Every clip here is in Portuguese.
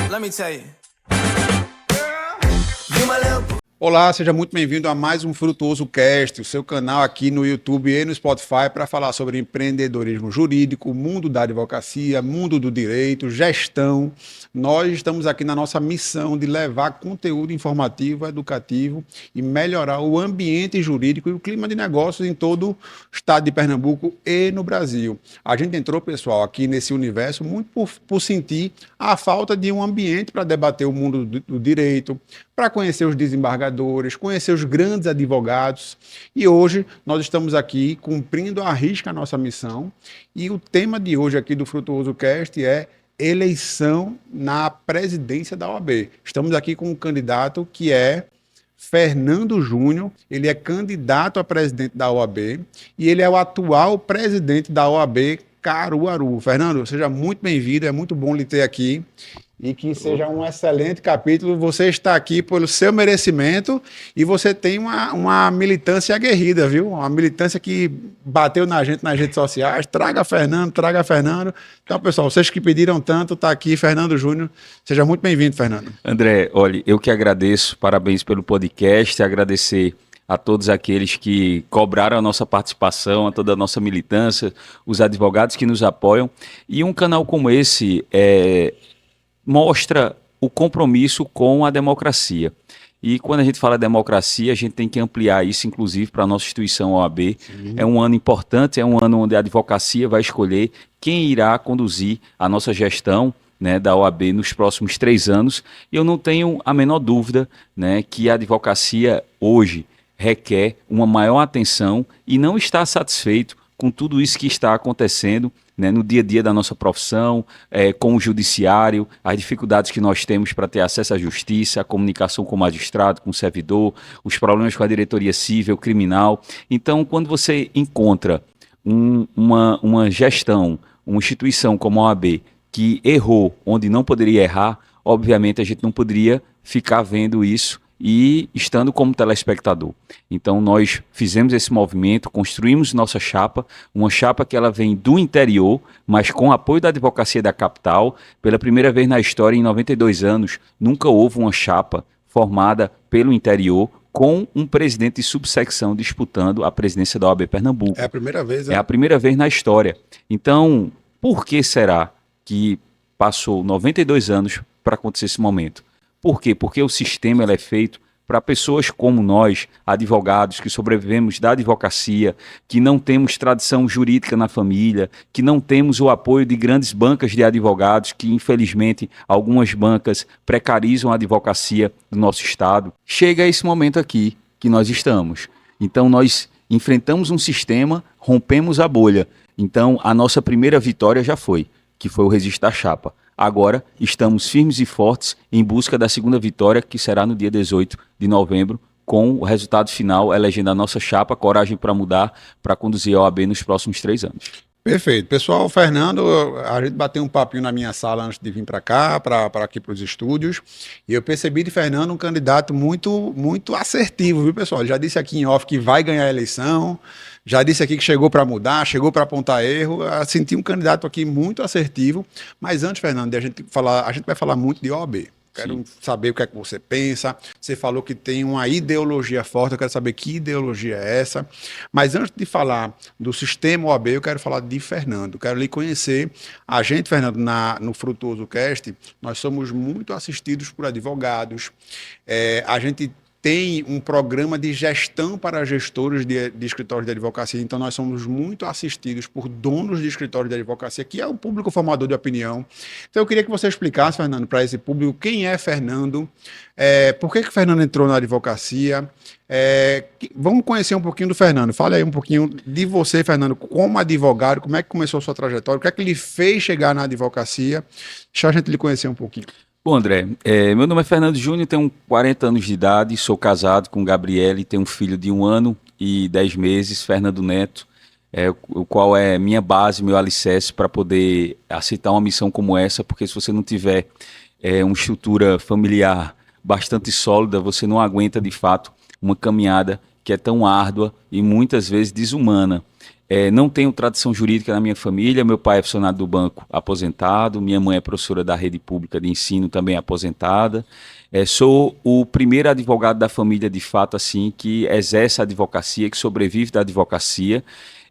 Let me tell you. Olá, seja muito bem-vindo a mais um Frutuoso Cast, o seu canal aqui no YouTube e no Spotify para falar sobre empreendedorismo jurídico, mundo da advocacia, mundo do direito, gestão. Nós estamos aqui na nossa missão de levar conteúdo informativo, educativo e melhorar o ambiente jurídico e o clima de negócios em todo o estado de Pernambuco e no Brasil. A gente entrou, pessoal, aqui nesse universo muito por sentir a falta de um ambiente para debater o mundo do direito, para conhecer os desembargadores, conhecer os grandes advogados. E hoje nós estamos aqui cumprindo à risca a nossa missão. E o tema de hoje aqui do Frutuoso Cast é eleição na presidência da OAB. Estamos aqui com um candidato que é Fernando Júnior. Ele é candidato a presidente da OAB e ele é o atual presidente da OAB Caruaru. Fernando, seja muito bem-vindo, é muito bom lhe ter aqui. E que seja um excelente capítulo. Você está aqui pelo seu merecimento e você tem uma militância aguerrida, viu? Uma militância que bateu na gente nas redes sociais. Traga Fernando, traga Fernando. Então, pessoal, vocês que pediram tanto, está aqui Fernando Júnior. Seja muito bem-vindo, Fernando. André, olha, eu que agradeço, parabéns pelo podcast, agradecer a todos aqueles que cobraram a nossa participação, a toda a nossa militância, os advogados que nos apoiam. E um canal como esse mostra o compromisso com a democracia. E quando a gente fala democracia, a gente tem que ampliar isso, inclusive, para a nossa instituição OAB. Sim. É um ano importante, é um ano onde a advocacia vai escolher quem irá conduzir a nossa gestão, né, da OAB nos próximos 3 anos. E eu não tenho a menor dúvida, né, que a advocacia hoje requer uma maior atenção e não está satisfeito com tudo isso que está acontecendo, né, no dia a dia da nossa profissão, com o judiciário, as dificuldades que nós temos para ter acesso à justiça, a comunicação com o magistrado, com o servidor, os problemas com a diretoria civil, criminal. Então, quando você encontra uma gestão, uma instituição como a OAB, que errou onde não poderia errar, obviamente a gente não poderia ficar vendo isso e estando como telespectador. Então nós fizemos esse movimento, construímos nossa chapa, uma chapa que ela vem do interior, mas com apoio da advocacia da capital. Pela primeira vez na história, em 92 anos, nunca houve uma chapa formada pelo interior com um presidente de subsecção disputando a presidência da OAB Pernambuco. É a primeira vez, né? É a primeira vez na história. Então, por que será que passou 92 anos para acontecer esse momento? Por quê? Porque o sistema é feito para pessoas como nós, advogados, que sobrevivemos da advocacia, que não temos tradição jurídica na família, que não temos o apoio de grandes bancas de advogados, que infelizmente algumas bancas precarizam a advocacia do nosso estado. Chega esse momento aqui que nós estamos. Então nós enfrentamos um sistema, rompemos a bolha. Então a nossa primeira vitória já foi, que foi o registro da chapa. Agora estamos firmes e fortes em busca da segunda vitória, que será no dia 18 de novembro, com o resultado final elegendo a nossa chapa, Coragem para Mudar, para conduzir a OAB nos próximos 3 anos. Perfeito. Pessoal, Fernando, a gente bateu um papinho na minha sala antes de vir para cá, para aqui para os estúdios, e eu percebi de Fernando um candidato muito assertivo, viu, pessoal? Ele já disse aqui em off que vai ganhar a eleição, já disse aqui que chegou para mudar, chegou para apontar erro. Eu senti um candidato aqui muito assertivo, mas antes, Fernando, de a gente vai falar muito de OAB. Quero saber o que é que você pensa. Você falou que tem uma ideologia forte, eu quero saber que ideologia é essa. Mas antes de falar do sistema OAB, eu quero falar de Fernando. Quero lhe conhecer. A gente, Fernando, no Frutuoso Cast, nós somos muito assistidos por advogados. A gente tem um programa de gestão para gestores de escritórios de advocacia, então nós somos muito assistidos por donos de escritórios de advocacia, que é o público formador de opinião. Então eu queria que você explicasse, Fernando, para esse público, quem é Fernando, por que Fernando entrou na advocacia. Vamos conhecer um pouquinho do Fernando. Fale aí um pouquinho de você, Fernando, como advogado, como é que começou a sua trajetória, o que é que lhe fez chegar na advocacia. Deixa a gente lhe conhecer um pouquinho. Bom, André, meu nome é Fernando Júnior, tenho 40 anos de idade, sou casado com Gabriele, tenho um filho de 1 ano e 10 meses, Fernando Neto, o qual é minha base, meu alicerce para poder aceitar uma missão como essa, porque se você não tiver uma estrutura familiar bastante sólida, você não aguenta de fato uma caminhada que é tão árdua e muitas vezes desumana. Não tenho tradição jurídica na minha família. Meu pai é funcionário do banco aposentado, minha mãe é professora da rede pública de ensino, também aposentada. Sou o primeiro advogado da família, de fato, assim, que exerce a advocacia, que sobrevive da advocacia.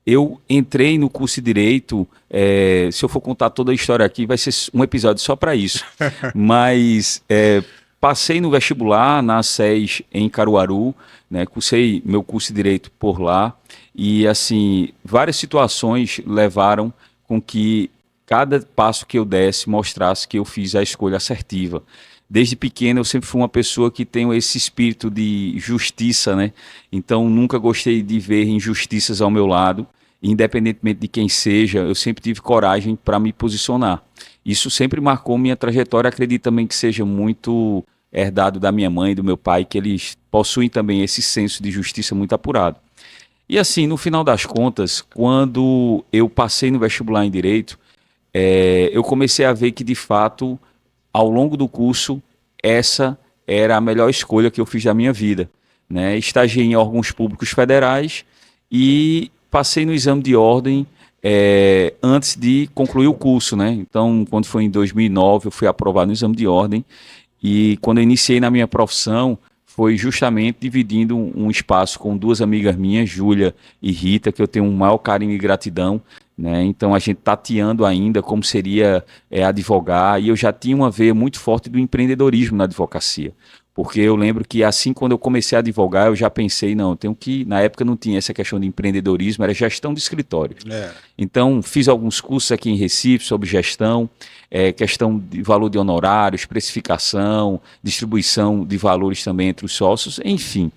Eu entrei no curso de Direito, se eu for contar toda a história aqui, vai ser um episódio só para isso. Mas passei no vestibular na SES em Caruaru, né, cursei meu curso de Direito por lá. E, assim, várias situações levaram com que cada passo que eu desse mostrasse que eu fiz a escolha assertiva. Desde pequeno eu sempre fui uma pessoa que tem esse espírito de justiça, né? Então nunca gostei de ver injustiças ao meu lado, independentemente de quem seja, eu sempre tive coragem para me posicionar. Isso sempre marcou minha trajetória, acredito também que seja muito herdado da minha mãe e do meu pai, que eles possuem também esse senso de justiça muito apurado. E assim, no final das contas, quando eu passei no vestibular em Direito, eu comecei a ver que, de fato, ao longo do curso, essa era a melhor escolha que eu fiz da minha vida, né? Estagiei em órgãos públicos federais e passei no exame de ordem antes de concluir o curso, né? Então, quando foi em 2009, eu fui aprovado no exame de ordem e quando eu iniciei na minha profissão, foi justamente dividindo um espaço com duas amigas minhas, Júlia e Rita, que eu tenho um maior carinho e gratidão, né? Então a gente tateando ainda como seria advogar, e eu já tinha uma veia muito forte do empreendedorismo na advocacia, porque eu lembro que assim quando eu comecei a advogar, eu já pensei, não, eu tenho que, na época não tinha essa questão de empreendedorismo, era gestão de escritório. Então fiz alguns cursos aqui em Recife sobre gestão, questão de valor de honorários, precificação, distribuição de valores também entre os sócios, enfim.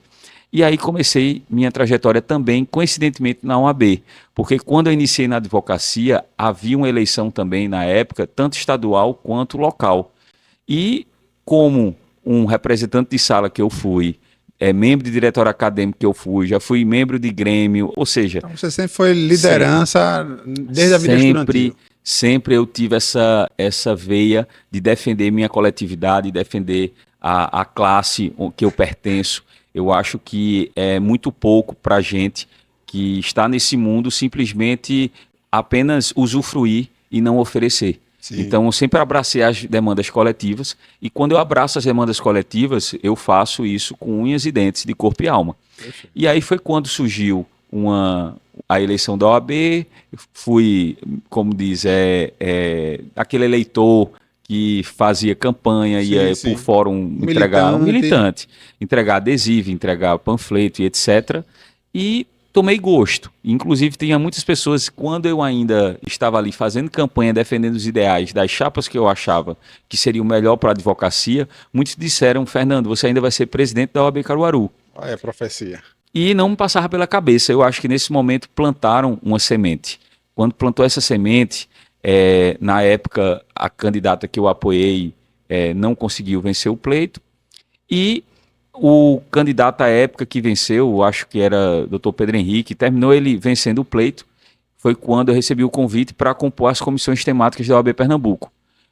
E aí comecei minha trajetória também, coincidentemente, na OAB, porque quando eu iniciei na advocacia, havia uma eleição também na época, tanto estadual quanto local. E como um representante de sala que eu fui, membro de diretório acadêmico que eu fui, já fui membro de grêmio, ou seja... Então você sempre foi liderança desde a vida estudantil. Sempre eu tive essa veia de defender minha coletividade, defender a classe que eu pertenço. Eu acho que é muito pouco para a gente que está nesse mundo simplesmente apenas usufruir e não oferecer. Sim. Então, eu sempre abracei as demandas coletivas e quando eu abraço as demandas coletivas, eu faço isso com unhas e dentes, de corpo e alma. Perfeito. E aí foi quando surgiu a eleição da OAB, fui, como diz, aquele eleitor que fazia campanha, ia por fórum entregar militante, entregar adesivo, entregar panfleto e etc. E tomei gosto. Inclusive, tinha muitas pessoas, quando eu ainda estava ali fazendo campanha, defendendo os ideais das chapas que eu achava que seria o melhor para a advocacia, muitos disseram, Fernando, você ainda vai ser presidente da OAB Caruaru. É profecia. E não me passava pela cabeça. Eu acho que nesse momento plantaram uma semente. Quando plantou essa semente, na época a candidata que eu apoiei não conseguiu vencer o pleito e o candidato à época que venceu, acho que era Dr. Pedro Henrique, terminou ele vencendo o pleito. Foi quando eu recebi o convite para compor as comissões temáticas da OAB Pernambuco.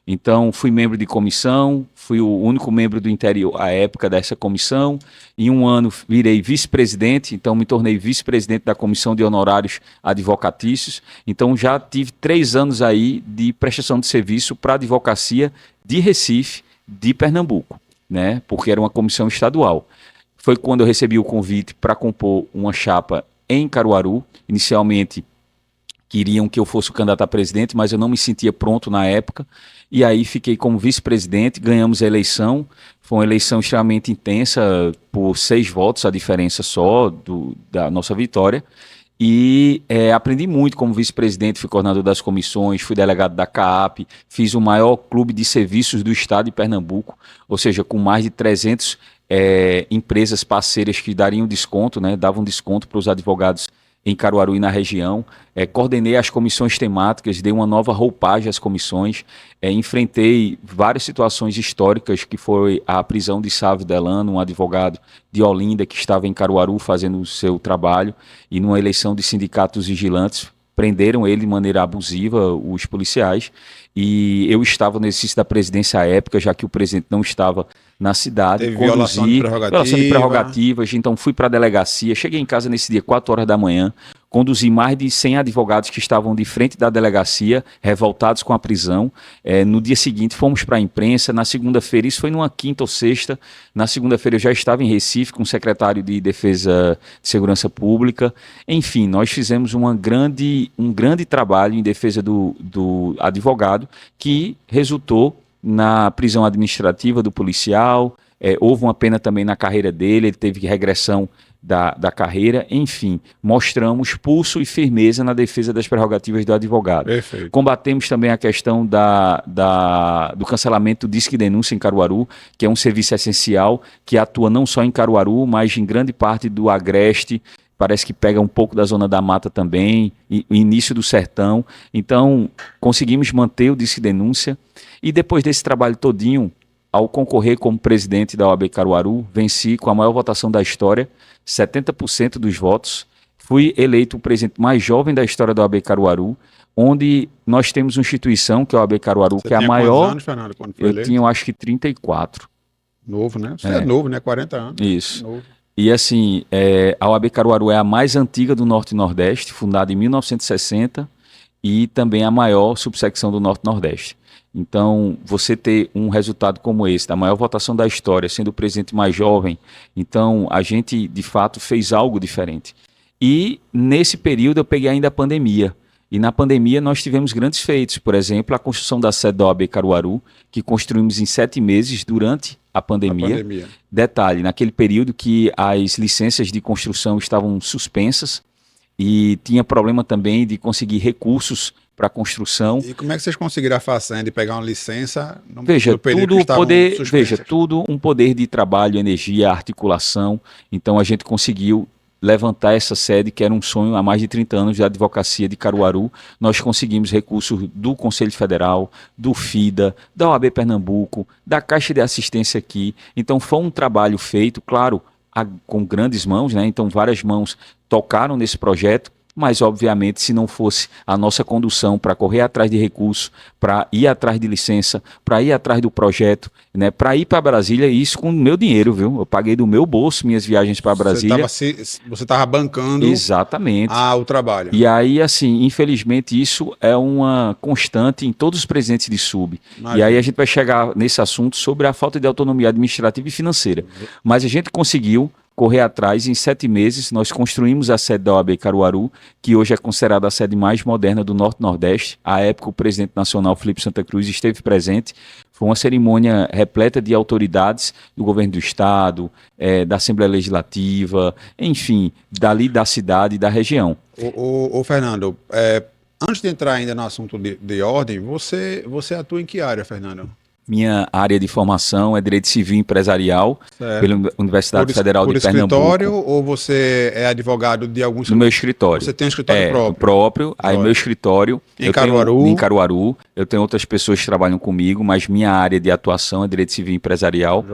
Então, fui membro de comissão, fui o único membro do interior à época dessa comissão. Em um ano, virei vice-presidente, então me tornei vice-presidente da Comissão de Honorários Advocatícios. Então, já tive 3 anos aí de prestação de serviço para a advocacia de Recife, de Pernambuco, né? Porque era uma comissão estadual. Foi quando eu recebi o convite para compor uma chapa em Caruaru. Inicialmente, queriam que eu fosse o candidato a presidente, mas eu não me sentia pronto na época. E aí fiquei como vice-presidente, ganhamos a eleição. Foi uma eleição extremamente intensa, por 6 votos, a diferença só da nossa vitória. E aprendi muito como vice-presidente, fui coordenador das comissões, fui delegado da CAAP, fiz o maior clube de serviços do estado de Pernambuco, ou seja, com mais de 300 empresas parceiras que dariam desconto, né, davam desconto para os advogados em Caruaru e na região. Coordenei as comissões temáticas, dei uma nova roupagem às comissões, enfrentei várias situações históricas, que foi a prisão de Sávio Delano, um advogado de Olinda que estava em Caruaru fazendo o seu trabalho, e numa eleição de sindicatos vigilantes, prenderam ele de maneira abusiva, os policiais, e eu estava no exercício da presidência à época, já que o presidente não estava na cidade. Teve violação de prerrogativas, então fui para a delegacia, cheguei em casa nesse dia 4 horas da manhã, conduzi mais de 100 advogados que estavam de frente da delegacia, revoltados com a prisão. No dia seguinte fomos para a imprensa, na segunda-feira, isso foi numa quinta ou sexta, na segunda-feira eu já estava em Recife com o secretário de Defesa de Segurança Pública. Enfim, nós fizemos um grande trabalho em defesa do advogado, que resultou na prisão administrativa do policial. Houve uma pena também na carreira dele, ele teve regressão da carreira. Enfim, mostramos pulso e firmeza na defesa das prerrogativas do advogado. Perfeito. Combatemos também a questão do cancelamento do Disque Denúncia em Caruaru, que é um serviço essencial, que atua não só em Caruaru, mas em grande parte do Agreste. Parece que pega um pouco da Zona da Mata também, início do Sertão. Então, conseguimos manter o Disque Denúncia. E depois desse trabalho todinho, ao concorrer como presidente da OAB Caruaru, venci com a maior votação da história, 70% dos votos. Fui eleito o presidente mais jovem da história da OAB Caruaru, onde nós temos uma instituição, que é a OAB Caruaru, que é a maior... Quantos anos, Fernando, quando foi eleito? Eu tinha, eu acho que 34. Novo, né? Você é novo, né? 40 anos. Isso. Novo. E assim, a OAB Caruaru é a mais antiga do Norte e Nordeste, fundada em 1960, e também a maior subsecção do Norte e Nordeste. Então, você ter um resultado como esse, da maior votação da história, sendo o presidente mais jovem, então a gente, de fato, fez algo diferente. E nesse período eu peguei ainda a pandemia. E na pandemia nós tivemos grandes feitos. Por exemplo, a construção da sede da OAB Caruaru, que construímos em 7 meses durante a pandemia. Detalhe, naquele período que as licenças de construção estavam suspensas e tinha problema também de conseguir recursos para construção. E como é que vocês conseguiram a façanha de pegar uma licença no período que estavam suspensas? Veja, tudo um poder de trabalho, energia, articulação. Então a gente conseguiu levantar essa sede, que era um sonho há mais de 30 anos da advocacia de Caruaru. Nós conseguimos recursos do Conselho Federal, do FIDA, da OAB Pernambuco, da Caixa de Assistência aqui. Então foi um trabalho feito, claro, com grandes mãos, né? Então várias mãos tocaram nesse projeto, mas obviamente se não fosse a nossa condução para correr atrás de recursos, para ir atrás de licença, para ir atrás do projeto, né, para ir para Brasília, isso com o meu dinheiro, viu? Eu paguei do meu bolso minhas viagens para Brasília. Você estava bancando. Exatamente. O trabalho. E aí, assim, infelizmente isso é uma constante em todos os presidentes de sub. E aí a gente vai chegar nesse assunto sobre a falta de autonomia administrativa e financeira. Mas a gente conseguiu correr atrás. Em 7 meses, nós construímos a sede da OAB Caruaru, que hoje é considerada a sede mais moderna do Norte-Nordeste. À época, o presidente nacional, Felipe Santa Cruz, esteve presente. Foi uma cerimônia repleta de autoridades do governo do Estado, da Assembleia Legislativa, enfim, dali da cidade e da região. Ô Fernando, antes de entrar ainda no assunto de ordem, você atua em que área, Fernando? Minha área de formação é Direito Civil e Empresarial, pela Universidade Federal de Pernambuco. Por escritório ou você é advogado de algum... No meu escritório. Você tem um escritório próprio? Aí meu escritório... Em Caruaru? Em Caruaru. Eu tenho outras pessoas que trabalham comigo, mas minha área de atuação é Direito Civil e Empresarial.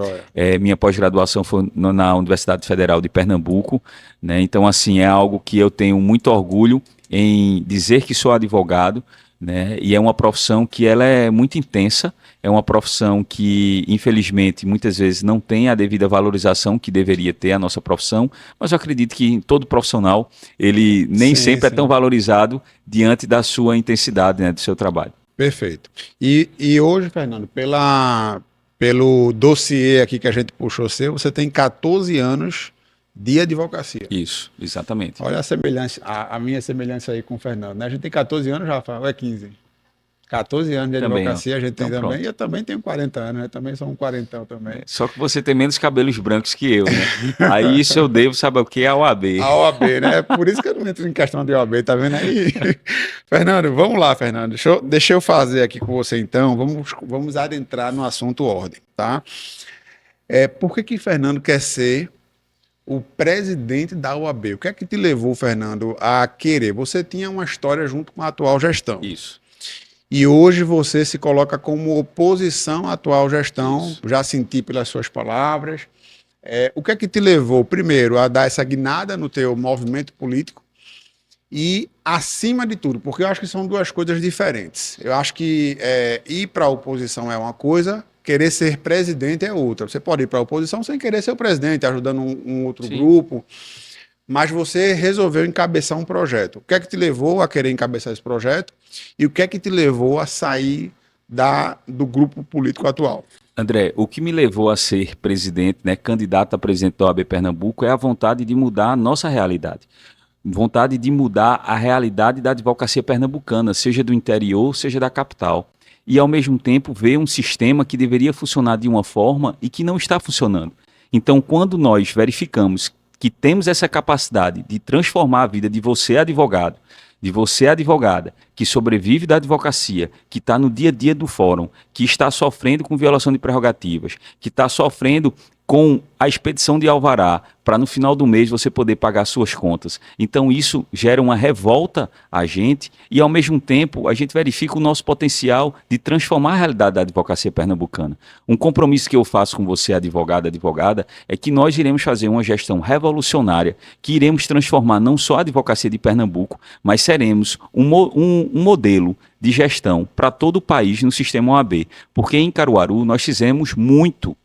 Minha pós-graduação foi na Universidade Federal de Pernambuco, né? Então, assim, é algo que eu tenho muito orgulho em dizer que sou advogado, né? E é uma profissão que ela é muito intensa, é uma profissão que, infelizmente, muitas vezes não tem a devida valorização que deveria ter a nossa profissão, mas eu acredito que todo profissional, ele nem sempre é tão valorizado diante da sua intensidade, né, do seu trabalho. Perfeito. E hoje, Fernando, pelo dossiê aqui que a gente puxou você tem 14 anos de advocacia. Isso, exatamente. Olha a semelhança, a minha semelhança aí com o Fernando, né? A gente tem 14 anos, Rafa, ou é 15? 14 anos de advocacia a gente tem também. E eu também tenho 40 anos, né? Também sou um quarentão também. Só que você tem menos cabelos brancos que eu, né? Aí isso eu devo, sabe o que? A OAB. A OAB, né? Por isso que eu não entro em questão de OAB, tá vendo aí? Fernando, vamos lá, Fernando. Deixa eu fazer aqui com você, então. Vamos adentrar no assunto ordem, tá? Por que Fernando quer ser o presidente da OAB? O que é que te levou, Fernando, a querer? Você tinha uma história junto com a atual gestão. Isso. E hoje você se coloca como oposição à atual gestão. Isso. Já senti pelas suas palavras. O que é que te levou, primeiro, a dar essa guinada no teu movimento político E, acima de tudo, porque eu acho que são duas coisas diferentes. Eu acho que ir para a oposição é uma coisa, querer ser presidente é outra. Você pode ir para a oposição sem querer ser o presidente, ajudando um outro Sim. grupo, mas você resolveu encabeçar um projeto. O que é que te levou a querer encabeçar esse projeto e o que é que te levou a sair do grupo político atual? André, o que me levou a ser presidente, né, candidato a presidente da OAB Pernambuco, é a vontade de mudar a nossa realidade. Vontade de mudar a realidade da advocacia pernambucana, seja do interior, seja da capital. E, ao mesmo tempo, ver um sistema que deveria funcionar de uma forma e que não está funcionando. Então, quando nós verificamos que temos essa capacidade de transformar a vida de você, advogado, de você, advogada, que sobrevive da advocacia, que está no dia a dia do fórum, que está sofrendo com violação de prerrogativas, que está sofrendo com a expedição de alvará, para no final do mês você poder pagar suas contas. Então isso gera uma revolta a gente e, ao mesmo tempo, a gente verifica o nosso potencial de transformar a realidade da advocacia pernambucana. Um compromisso que eu faço com você, advogada, é que nós iremos fazer uma gestão revolucionária, que iremos transformar não só a advocacia de Pernambuco, mas seremos um modelo de gestão para todo o país no sistema OAB. Porque em Caruaru nós fizemos muito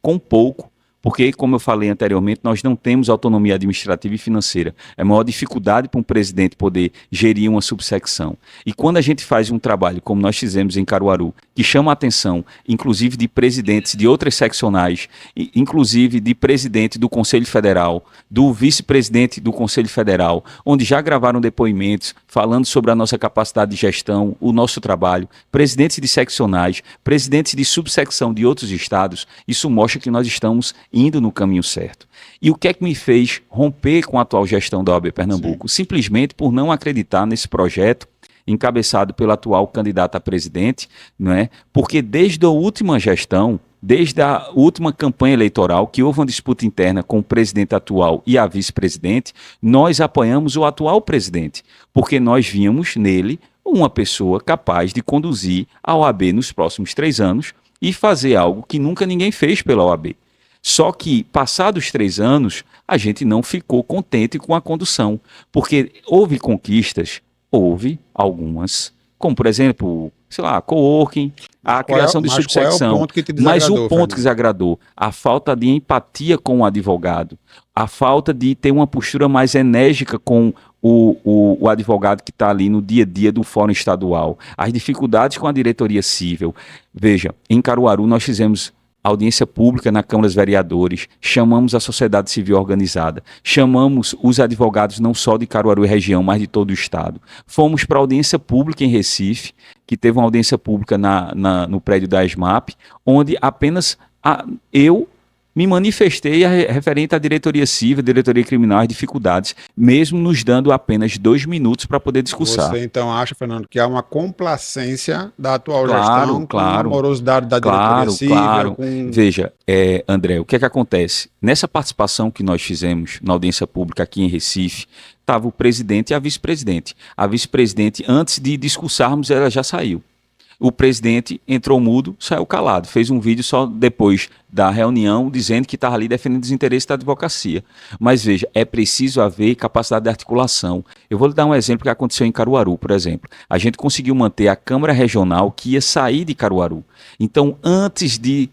com pouco, porque, como eu falei anteriormente, nós não temos autonomia administrativa e financeira. É a maior dificuldade para um presidente poder gerir uma subsecção. E quando a gente faz um trabalho, como nós fizemos em Caruaru, que chama a atenção, inclusive de presidentes de outras seccionais, inclusive de presidente do Conselho Federal, do vice-presidente do Conselho Federal, onde já gravaram depoimentos falando sobre a nossa capacidade de gestão, o nosso trabalho, presidentes de seccionais, presidentes de subsecção de outros estados, isso mostra que nós estamos indo no caminho certo. E o que é que me fez romper com a atual gestão da OAB Pernambuco? Sim. Simplesmente por não acreditar nesse projeto encabeçado pelo atual candidato a presidente, não é? Porque desde a última gestão, desde a última campanha eleitoral, que houve uma disputa interna com o presidente atual e a vice-presidente, nós apoiamos o atual presidente, porque nós víamos nele uma pessoa capaz de conduzir a OAB nos próximos 3 anos e fazer algo que nunca ninguém fez pela OAB. Só que, passados 3 anos, a gente não ficou contente com a condução, porque houve conquistas, houve algumas, como por exemplo, sei lá, coworking, a criação de subsecção. Qual é o ponto que te desagradou, mas o ponto que desagradou, a falta de empatia com o advogado, a falta de ter uma postura mais enérgica com o advogado que está ali no dia a dia do Fórum Estadual, as dificuldades com a diretoria civil. Veja, em Caruaru nós fizemos audiência pública na Câmara dos Vereadores, chamamos a sociedade civil organizada, chamamos os advogados não só de Caruaru e região, mas de todo o estado. Fomos para a audiência pública em Recife, que teve uma audiência pública no prédio da ESMAP, onde apenas eu me manifestei referente à diretoria civil, diretoria criminal, as dificuldades, mesmo nos dando apenas 2 minutos para poder discursar. Você então acha, Fernando, que há uma complacência da atual gestão, com a morosidade da diretoria civil? Veja, André, o que é que acontece? Nessa participação que nós fizemos na audiência pública aqui em Recife, estava o presidente e a vice-presidente. A vice-presidente, antes de discursarmos, ela já saiu. O presidente entrou mudo, saiu calado, fez um vídeo só depois da reunião dizendo que estava ali defendendo os interesses da advocacia. Mas veja, é preciso haver capacidade de articulação. Eu vou lhe dar um exemplo que aconteceu em Caruaru, por exemplo. A gente conseguiu manter a Câmara Regional que ia sair de Caruaru. Então, antes de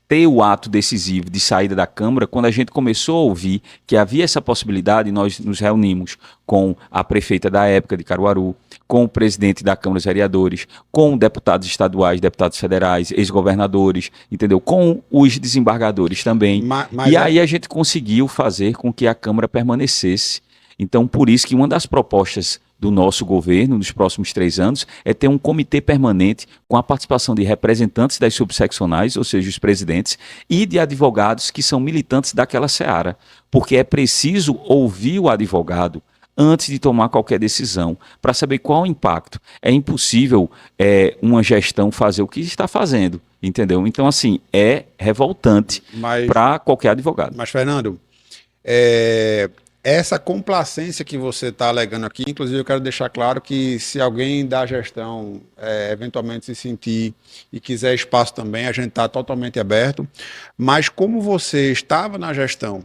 ter o ato decisivo de saída da Câmara, quando a gente começou a ouvir que havia essa possibilidade, nós nos reunimos com a prefeita da época de Caruaru, com o presidente da Câmara dos Vereadores, com deputados estaduais, deputados federais, ex-governadores, entendeu? Com os desembargadores também. E aí a gente conseguiu fazer com que a Câmara permanecesse. Então, por isso que uma das propostas do nosso governo nos próximos 3 anos é ter um comitê permanente com a participação de representantes das subseccionais, ou seja, os presidentes, e de advogados que são militantes daquela seara, porque é preciso ouvir o advogado antes de tomar qualquer decisão, para saber qual o impacto. É impossível uma gestão fazer o que está fazendo, entendeu? Então, assim, é revoltante para qualquer advogado. Mas, Fernando, essa complacência que você está alegando aqui, inclusive eu quero deixar claro que se alguém da gestão eventualmente se sentir e quiser espaço também, a gente está totalmente aberto, mas como você estava na gestão,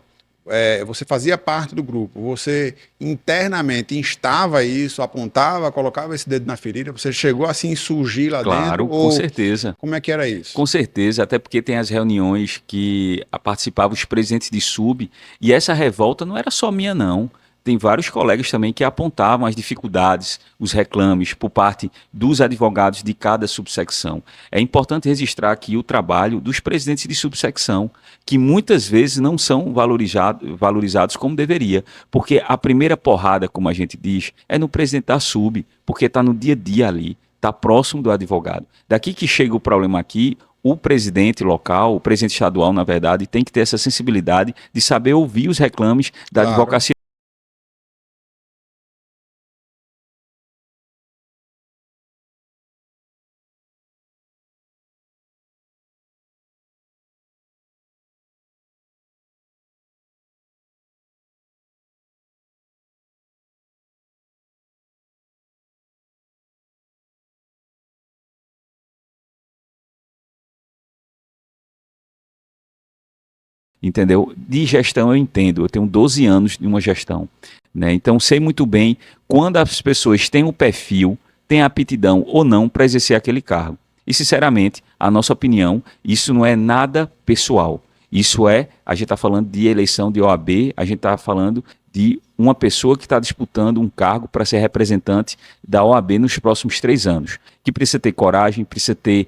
você fazia parte do grupo, você internamente instava isso, apontava, colocava esse dedo na ferida, você chegou a se insurgir lá dentro? Claro, com Ou certeza. como é que era isso? Com certeza, até porque tem as reuniões que participavam os presidentes de sub, e essa revolta não era só minha, não. Tem vários colegas também que apontavam as dificuldades, os reclames por parte dos advogados de cada subsecção. É importante registrar aqui o trabalho dos presidentes de subsecção, que muitas vezes não são valorizados como deveria, porque a primeira porrada, como a gente diz, é no presidente da sub, porque está no dia a dia ali, está próximo do advogado. Daqui que chega o problema aqui, o presidente local, o presidente estadual, na verdade, tem que ter essa sensibilidade de saber ouvir os reclames da Claro. advocacia. Entendeu? De gestão eu entendo, eu tenho 12 anos de uma gestão, né? Então sei muito bem quando as pessoas têm o perfil, têm a aptidão ou não para exercer aquele cargo. E sinceramente, a nossa opinião, isso não é nada pessoal. Isso é, a gente está falando de eleição de OAB, a gente está falando de uma pessoa que está disputando um cargo para ser representante da OAB nos próximos 3 anos, que precisa ter coragem, precisa ter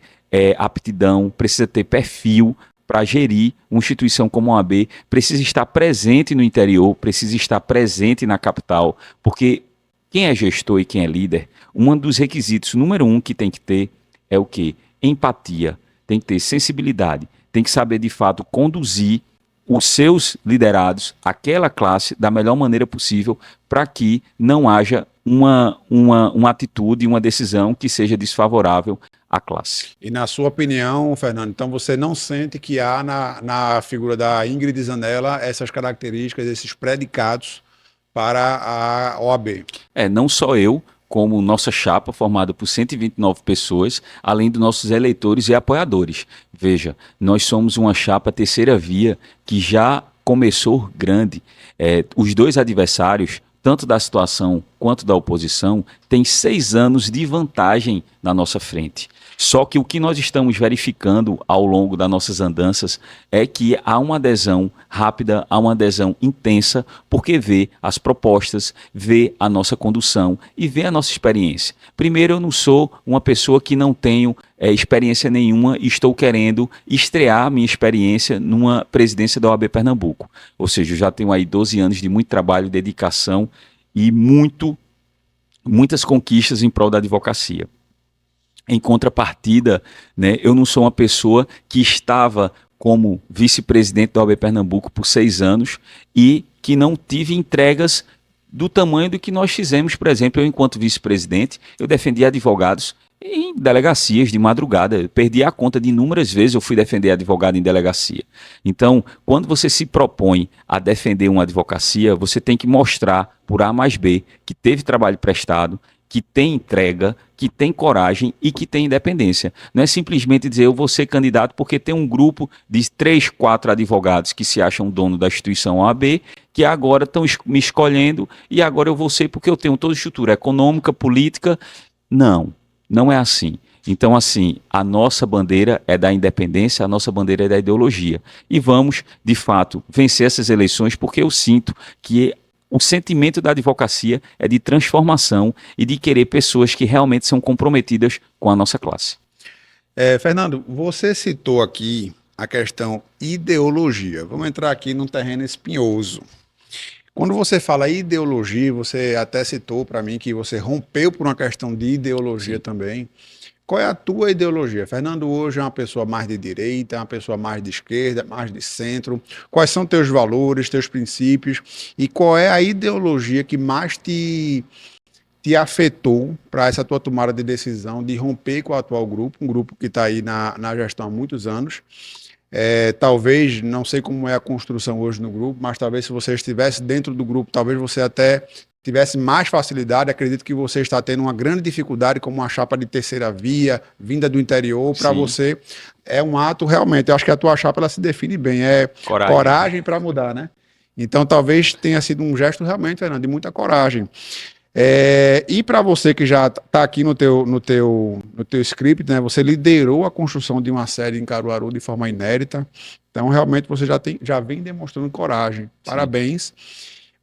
aptidão, precisa ter perfil para gerir uma instituição como a OAB, precisa estar presente no interior, precisa estar presente na capital, porque quem é gestor e quem é líder, um dos requisitos número 1 que tem que ter é o quê? Empatia, tem que ter sensibilidade, tem que saber de fato conduzir os seus liderados, aquela classe, da melhor maneira possível, para que não haja uma atitude, uma decisão que seja desfavorável à classe. E na sua opinião, Fernando, então você não sente que há na figura da Ingrid Zanella essas características, esses predicados para a OAB? Não só eu, como nossa chapa, formada por 129 pessoas, além dos nossos eleitores e apoiadores. Veja, nós somos uma chapa terceira via que já começou grande. Os dois adversários, tanto da situação quanto da oposição, têm 6 anos de vantagem na nossa frente. Só que o que nós estamos verificando ao longo das nossas andanças é que há uma adesão rápida, há uma adesão intensa, porque vê as propostas, vê a nossa condução e vê a nossa experiência. Primeiro, eu não sou uma pessoa que não tenho experiência nenhuma e estou querendo estrear a minha experiência numa presidência da OAB Pernambuco. Ou seja, eu já tenho aí 12 anos de muito trabalho, dedicação e muitas conquistas em prol da advocacia. Em contrapartida, né, eu não sou uma pessoa que estava como vice-presidente da OAB Pernambuco por 6 anos e que não tive entregas do tamanho do que nós fizemos. Por exemplo, eu, enquanto vice-presidente, eu defendi advogados em delegacias de madrugada. Eu perdi a conta de inúmeras vezes eu fui defender advogado em delegacia. Então, quando você se propõe a defender uma advocacia, você tem que mostrar por A mais B que teve trabalho prestado, que tem entrega, que tem coragem e que tem independência. Não é simplesmente dizer eu vou ser candidato porque tem um grupo de 3, 4 advogados que se acham dono da instituição OAB, que agora estão me escolhendo e agora eu vou ser porque eu tenho toda a estrutura econômica, política. Não, não é assim. Então, assim, a nossa bandeira é da independência, a nossa bandeira é da ideologia. E vamos, de fato, vencer essas eleições porque eu sinto que o sentimento da advocacia é de transformação e de querer pessoas que realmente são comprometidas com a nossa classe. Fernando, você citou aqui a questão ideologia. Vamos entrar aqui num terreno espinhoso. Quando você fala ideologia, você até citou para mim que você rompeu por uma questão de ideologia também. Qual é a tua ideologia? Fernando hoje é uma pessoa mais de direita, é uma pessoa mais de esquerda, mais de centro. Quais são teus valores, teus princípios? E qual é a ideologia que mais te afetou para essa tua tomada de decisão de romper com o atual grupo, um grupo que está aí na gestão há muitos anos? Talvez, não sei como é a construção hoje no grupo, mas talvez se você estivesse dentro do grupo, talvez você até tivesse mais facilidade. Acredito que você está tendo uma grande dificuldade como uma chapa de terceira via, vinda do interior, para você é um ato realmente, eu acho que a tua chapa ela se define bem, coragem para mudar, né? Então, talvez tenha sido um gesto realmente, Fernando, de muita coragem. E para você que já está aqui no teu script, né? Você liderou a construção de uma série em Caruaru de forma inédita. Então, realmente, você já vem demonstrando coragem. Sim. Parabéns.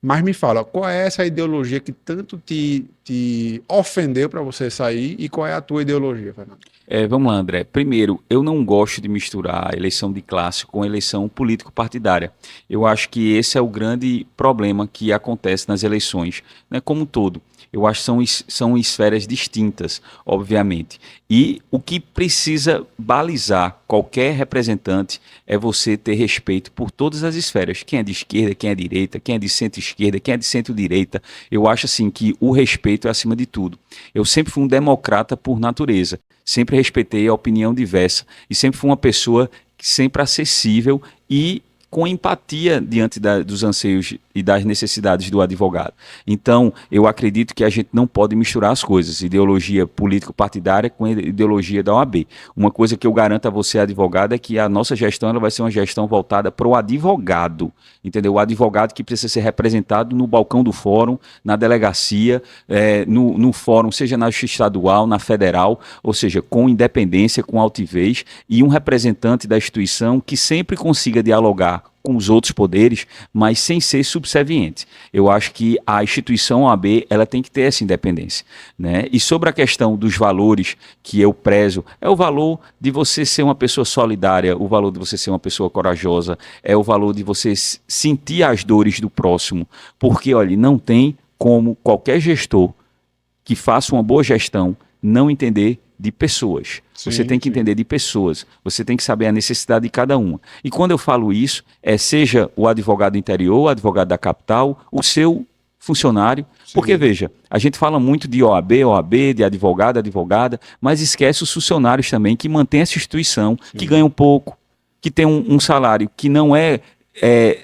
Mas me fala, qual é essa ideologia que tanto te ofendeu para você sair e qual é a tua ideologia, Fernando? Vamos lá, André. Primeiro, eu não gosto de misturar a eleição de classe com a eleição político-partidária. Eu acho que esse é o grande problema que acontece nas eleições, né, como um todo. Eu acho que são esferas distintas, obviamente. E o que precisa balizar qualquer representante é você ter respeito por todas as esferas. Quem é de esquerda, quem é de direita, quem é de centro-esquerda, quem é de centro-direita. Eu acho assim que o respeito é acima de tudo. Eu sempre fui um democrata por natureza. Sempre respeitei a opinião diversa e sempre fui uma pessoa sempre acessível e com empatia diante dos anseios e das necessidades do advogado. Então, eu acredito que a gente não pode misturar as coisas, ideologia político-partidária com ideologia da OAB. Uma coisa que eu garanto a você, advogado, é que a nossa gestão ela vai ser uma gestão voltada para o advogado, entendeu? O advogado que precisa ser representado no balcão do fórum, na delegacia, no fórum, seja na justiça estadual, na federal, ou seja, com independência, com altivez, e um representante da instituição que sempre consiga dialogar com os outros poderes, mas sem ser subserviente. Eu acho que a instituição OAB ela tem que ter essa independência, né? E sobre a questão dos valores que eu prezo, é o valor de você ser uma pessoa solidária, o valor de você ser uma pessoa corajosa, é o valor de você sentir as dores do próximo, porque, olha, não tem como qualquer gestor que faça uma boa gestão não entender de pessoas. Sim, você tem que entender de pessoas. Você tem que saber a necessidade de cada uma. E quando eu falo isso, seja o advogado do interior, o advogado da capital, o seu funcionário. Sim. Porque, veja, a gente fala muito de OAB, de advogado, advogada, mas esquece os funcionários também que mantêm essa instituição, sim, que ganham pouco, que tem um salário que não é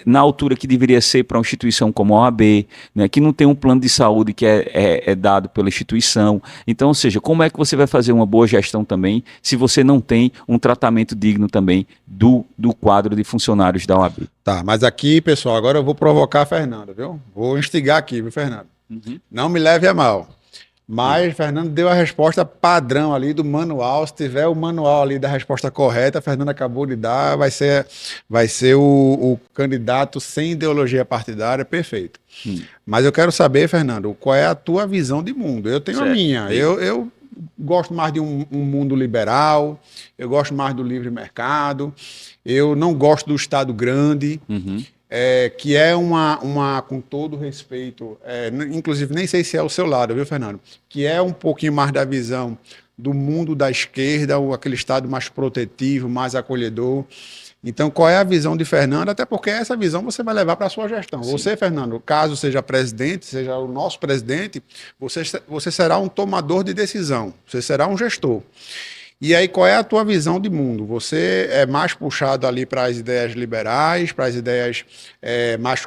na altura que deveria ser para uma instituição como a OAB, né, que não tem um plano de saúde que é dado pela instituição. Então, ou seja, como é que você vai fazer uma boa gestão também se você não tem um tratamento digno também do quadro de funcionários da OAB? Tá, mas aqui, pessoal, agora eu vou provocar a Fernanda, viu? Vou instigar aqui, viu, Fernando? Uhum. Não me leve a mal. Mas Fernando deu a resposta padrão ali do manual. Se tiver o manual ali da resposta correta, a Fernanda acabou de dar, vai ser o candidato sem ideologia partidária, perfeito. Mas eu quero saber, Fernando, qual é a tua visão de mundo? Eu tenho certo. A minha. Eu gosto mais de um mundo liberal, eu gosto mais do livre mercado, eu não gosto do Estado grande. Uhum. Que é com todo respeito, inclusive nem sei se é o seu lado, viu, Fernando? Que é um pouquinho mais da visão do mundo da esquerda, ou aquele Estado mais protetivo, mais acolhedor. Então, qual é a visão de Fernando? Até porque essa visão você vai levar para a sua gestão. Sim. Você, Fernando, caso seja presidente, seja o nosso presidente, você será um tomador de decisão, você será um gestor. E aí, qual é a tua visão de mundo? Você é mais puxado ali para as ideias liberais, para as ideias mais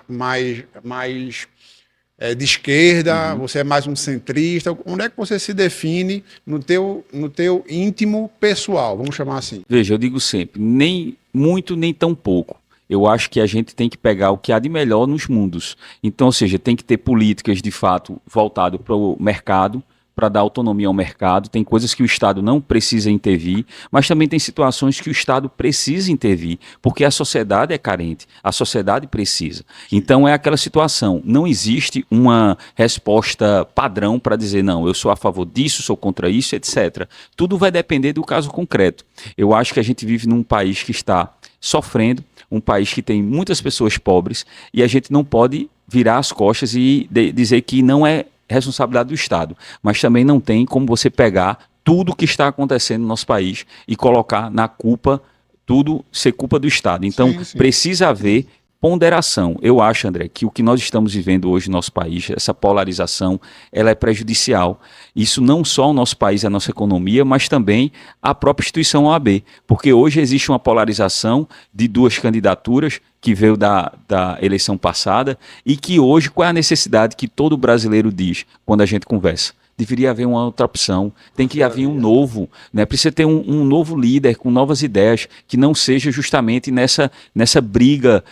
de esquerda? Uhum. Você é mais um centrista? Onde é que você se define no teu íntimo pessoal, vamos chamar assim? Veja, eu digo sempre, nem muito, nem tão pouco. Eu acho que a gente tem que pegar o que há de melhor nos mundos. Então, ou seja, tem que ter políticas, de fato, voltadas para o mercado, para dar autonomia ao mercado. Tem coisas que o Estado não precisa intervir, mas também tem situações que o Estado precisa intervir, porque a sociedade é carente, a sociedade precisa. Então é aquela situação, não existe uma resposta padrão para dizer, não, eu sou a favor disso, sou contra isso, etc. Tudo vai depender do caso concreto. Eu acho que a gente vive num país que está sofrendo, um país que tem muitas pessoas pobres, e a gente não pode virar as costas e dizer que não é responsabilidade do Estado, mas também não tem como você pegar tudo o que está acontecendo no nosso país e colocar na culpa, tudo ser culpa do Estado. Então, sim. Precisa haver ponderação. Eu acho, André, que o que nós estamos vivendo hoje no nosso país, essa polarização, ela é prejudicial. Isso não só ao nosso país, à nossa economia, mas também à própria instituição OAB, porque hoje existe uma polarização de duas candidaturas que veio da eleição passada e que hoje, qual é a necessidade que todo brasileiro diz quando a gente conversa? deveria haver uma outra opção, tem que haver um novo, né? Precisa ter um novo líder com novas ideias, que não seja justamente nessa briga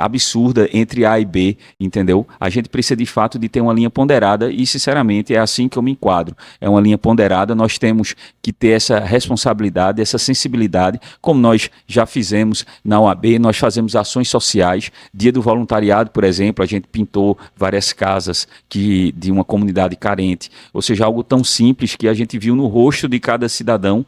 absurda entre A e B, entendeu? A gente precisa de fato de ter uma linha ponderada e, sinceramente, é assim que eu me enquadro. É uma linha ponderada, nós temos que ter essa responsabilidade, essa sensibilidade, como nós já fizemos na OAB, nós fazemos ações sociais, Dia do Voluntariado, por exemplo, a gente pintou várias casas de uma comunidade carente, ou seja, algo tão simples que a gente viu no rosto de cada cidadão.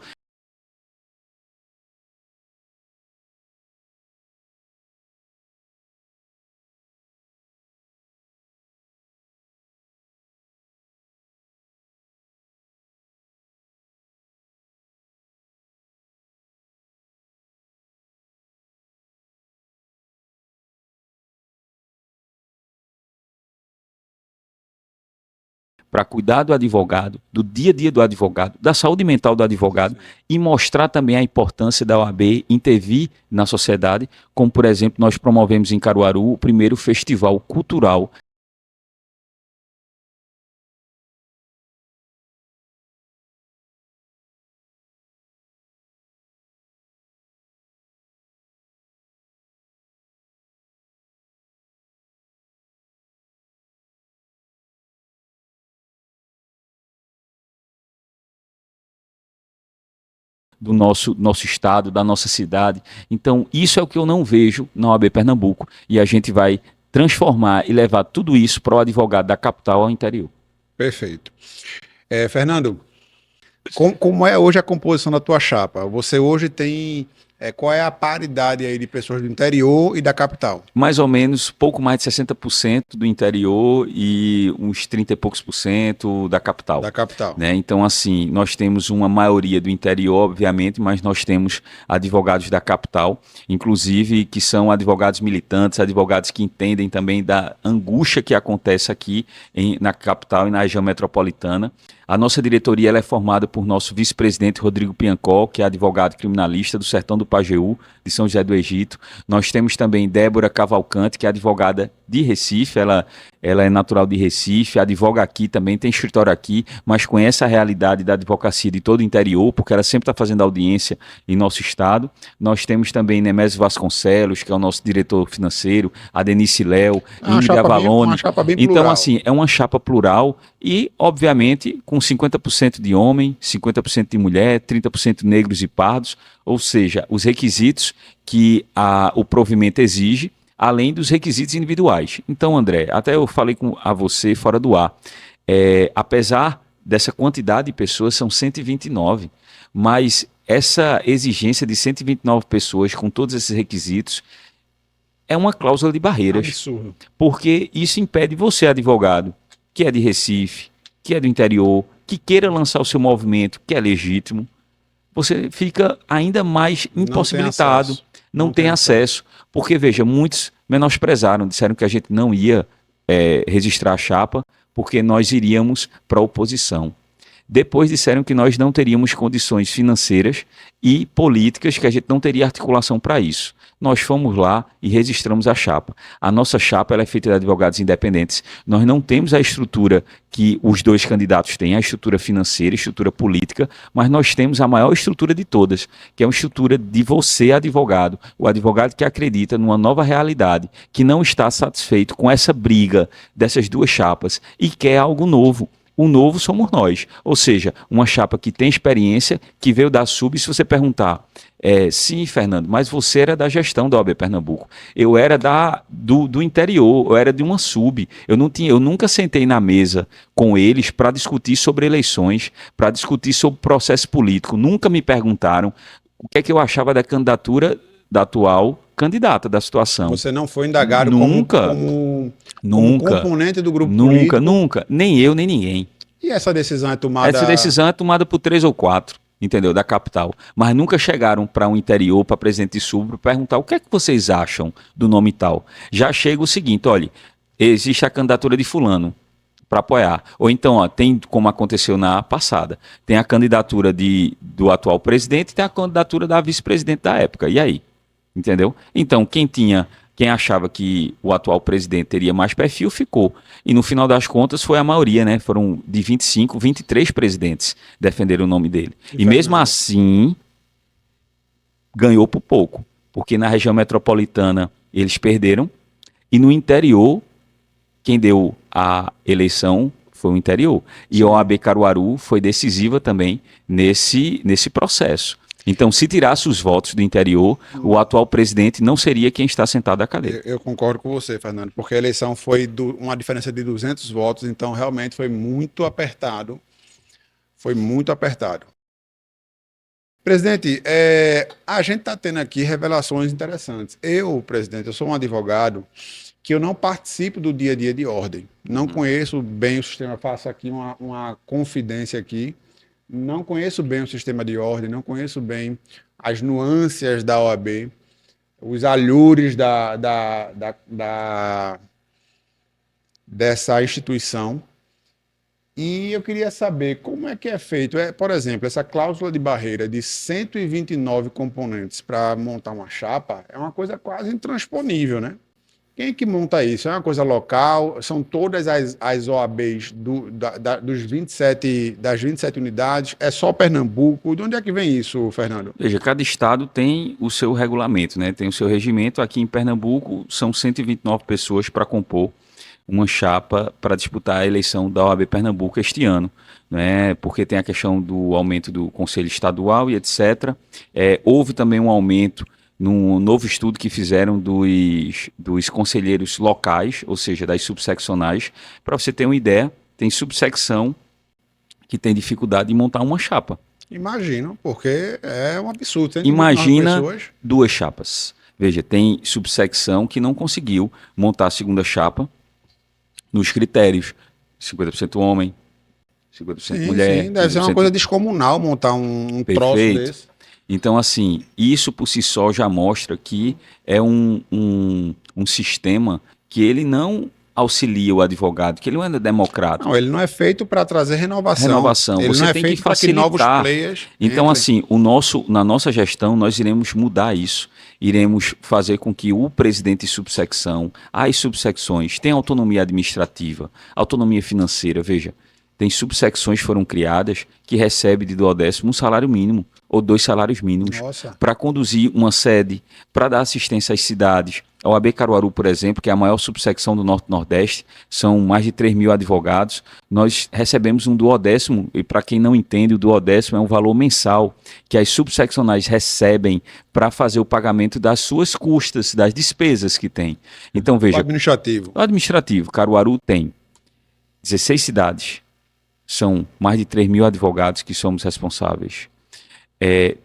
Para cuidar do advogado, do dia a dia do advogado, da saúde mental do advogado e mostrar também a importância da OAB intervir na sociedade, como, por exemplo, nós promovemos em Caruaru o primeiro festival cultural do nosso estado, da nossa cidade. Então, isso é o que eu não vejo na OAB Pernambuco. E a gente vai transformar e levar tudo isso para o advogado da capital ao interior. Perfeito. Fernando, como é hoje a composição da tua chapa? Você hoje tem... qual é a paridade aí de pessoas do interior e da capital? Mais ou menos, pouco mais de 60% do interior e uns 30 e poucos por cento da capital. Da capital. Né? Então, assim, nós temos uma maioria do interior, obviamente, mas nós temos advogados da capital, inclusive que são advogados militantes, advogados que entendem também da angústia que acontece aqui na capital e na região metropolitana. A nossa diretoria ela é formada por nosso vice-presidente Rodrigo Piancó, que é advogado criminalista do Sertão do Pajeú, de São José do Egito. Nós temos também Débora Cavalcante, que é advogada de Recife, ela é natural de Recife, advoga aqui também, tem escritório aqui, mas conhece a realidade da advocacia de todo o interior, porque ela sempre está fazendo audiência em nosso estado. Nós temos também Nemésio Vasconcelos, que é o nosso diretor financeiro, a Denise Léo, Ingrid Avalone. Então, assim, é uma chapa plural e, obviamente, com 50% de homem, 50% de mulher, 30% negros e pardos, ou seja, os requisitos que o provimento exige, além dos requisitos individuais. Então, André, até eu falei a você fora do ar, apesar dessa quantidade de pessoas, são 129, mas essa exigência de 129 pessoas com todos esses requisitos é uma cláusula de barreiras. Absurdo. Porque isso impede você, advogado, que é de Recife, que é do interior, que queira lançar o seu movimento, que é legítimo, você fica ainda mais impossibilitado, não tem acesso. Porque, veja, muitos menosprezaram, disseram que a gente não ia registrar a chapa porque nós iríamos para a oposição. Depois disseram que nós não teríamos condições financeiras e políticas, que a gente não teria articulação para isso. Nós fomos lá e registramos a chapa. A nossa chapa ela é feita de advogados independentes. Nós não temos a estrutura que os dois candidatos têm, a estrutura financeira, a estrutura política, mas nós temos a maior estrutura de todas, que é uma estrutura de você, advogado, o advogado que acredita numa nova realidade, que não está satisfeito com essa briga dessas duas chapas e quer algo novo. O novo somos nós, ou seja, uma chapa que tem experiência, que veio da SUB. E se você perguntar, sim, Fernando, mas você era da gestão da OAB Pernambuco, eu era do interior, eu era de uma SUB, eu nunca sentei na mesa com eles para discutir sobre eleições, para discutir sobre processo político, nunca me perguntaram o que é que eu achava da candidatura da atual candidata da situação. Você não foi indagado nunca, como nunca, componente do grupo político? Nunca, nem eu, nem ninguém. E essa decisão é tomada... Essa decisão é tomada por 3 ou 4, entendeu, da capital. Mas nunca chegaram para um interior, para presidente de SUB, para perguntar o que é que vocês acham do nome tal. Já chega o seguinte, olha, existe a candidatura de fulano para apoiar. Ou então, ó, tem, como aconteceu na passada, tem a candidatura do atual presidente e tem a candidatura da vice-presidente da época. E aí? Entendeu? Então, quem tinha Quem achava que o atual presidente teria mais perfil, ficou. E no final das contas foi a maioria, né? Foram de 25, 23 presidentes defenderam o nome dele. E mesmo assim, ganhou por pouco. Porque na região metropolitana eles perderam. E no interior, quem deu a eleição foi o interior. E a OAB Caruaru foi decisiva também nesse processo. Então, se tirasse os votos do interior, o atual presidente não seria quem está sentado à cadeira. Eu concordo com você, Fernando, porque a eleição foi uma diferença de 200 votos, então realmente foi muito apertado. Foi muito apertado. Presidente, a gente está tendo aqui revelações interessantes. Presidente, eu sou um advogado que eu não participo do dia a dia de ordem. Não conheço bem o sistema, faço aqui uma confidência aqui. Não conheço bem o sistema de ordem, não conheço bem as nuances da OAB, os alhures dessa instituição. E eu queria saber como é que é feito. Por exemplo, essa cláusula de barreira de 129 componentes para montar uma chapa é uma coisa quase intransponível, né? Quem é que monta isso? É uma coisa local? São todas as OABs das 27 unidades? É só Pernambuco? De onde é que vem isso, Fernando? Veja, cada estado tem o seu regulamento, né? Tem o seu regimento. Aqui em Pernambuco são 129 pessoas para compor uma chapa para disputar a eleição da OAB Pernambuco este ano, né? Porque tem a questão do aumento do Conselho Estadual e etc. Houve também um aumento num novo estudo que fizeram dos conselheiros locais, ou seja, das subseccionais. Para você ter uma ideia, tem subsecção que tem dificuldade em montar uma chapa. Imagino, porque é um absurdo. Tem Imagina 2 chapas. Veja, tem subsecção que não conseguiu montar a segunda chapa nos critérios. 50% homem, 50% mulher. Sim, deve ser uma coisa descomunal montar um troço desse. Então, assim, isso por si só já mostra que é um sistema que ele não auxilia o advogado, que ele não é democrático. Não, ele não é feito para trazer renovação. Ele você não é tem feito que facilitar. Que novos players então, entrem. assim, na nossa gestão, nós iremos mudar isso. Iremos fazer com que o presidente de subsecção, as subsecções, tenham autonomia administrativa, autonomia financeira. Veja, tem subsecções que foram criadas que recebem de 12º um salário mínimo ou 2 salários mínimos para conduzir uma sede, para dar assistência às cidades. A OAB Caruaru, por exemplo, que é a maior subsecção do Norte-Nordeste, são mais de 3 mil advogados. Nós recebemos um 12º, e para quem não entende, o 12º é um valor mensal que as subseccionais recebem para fazer o pagamento das suas custas, das despesas que tem. Então, veja... O administrativo, Caruaru tem 16 cidades, são mais de 3 mil advogados que somos responsáveis.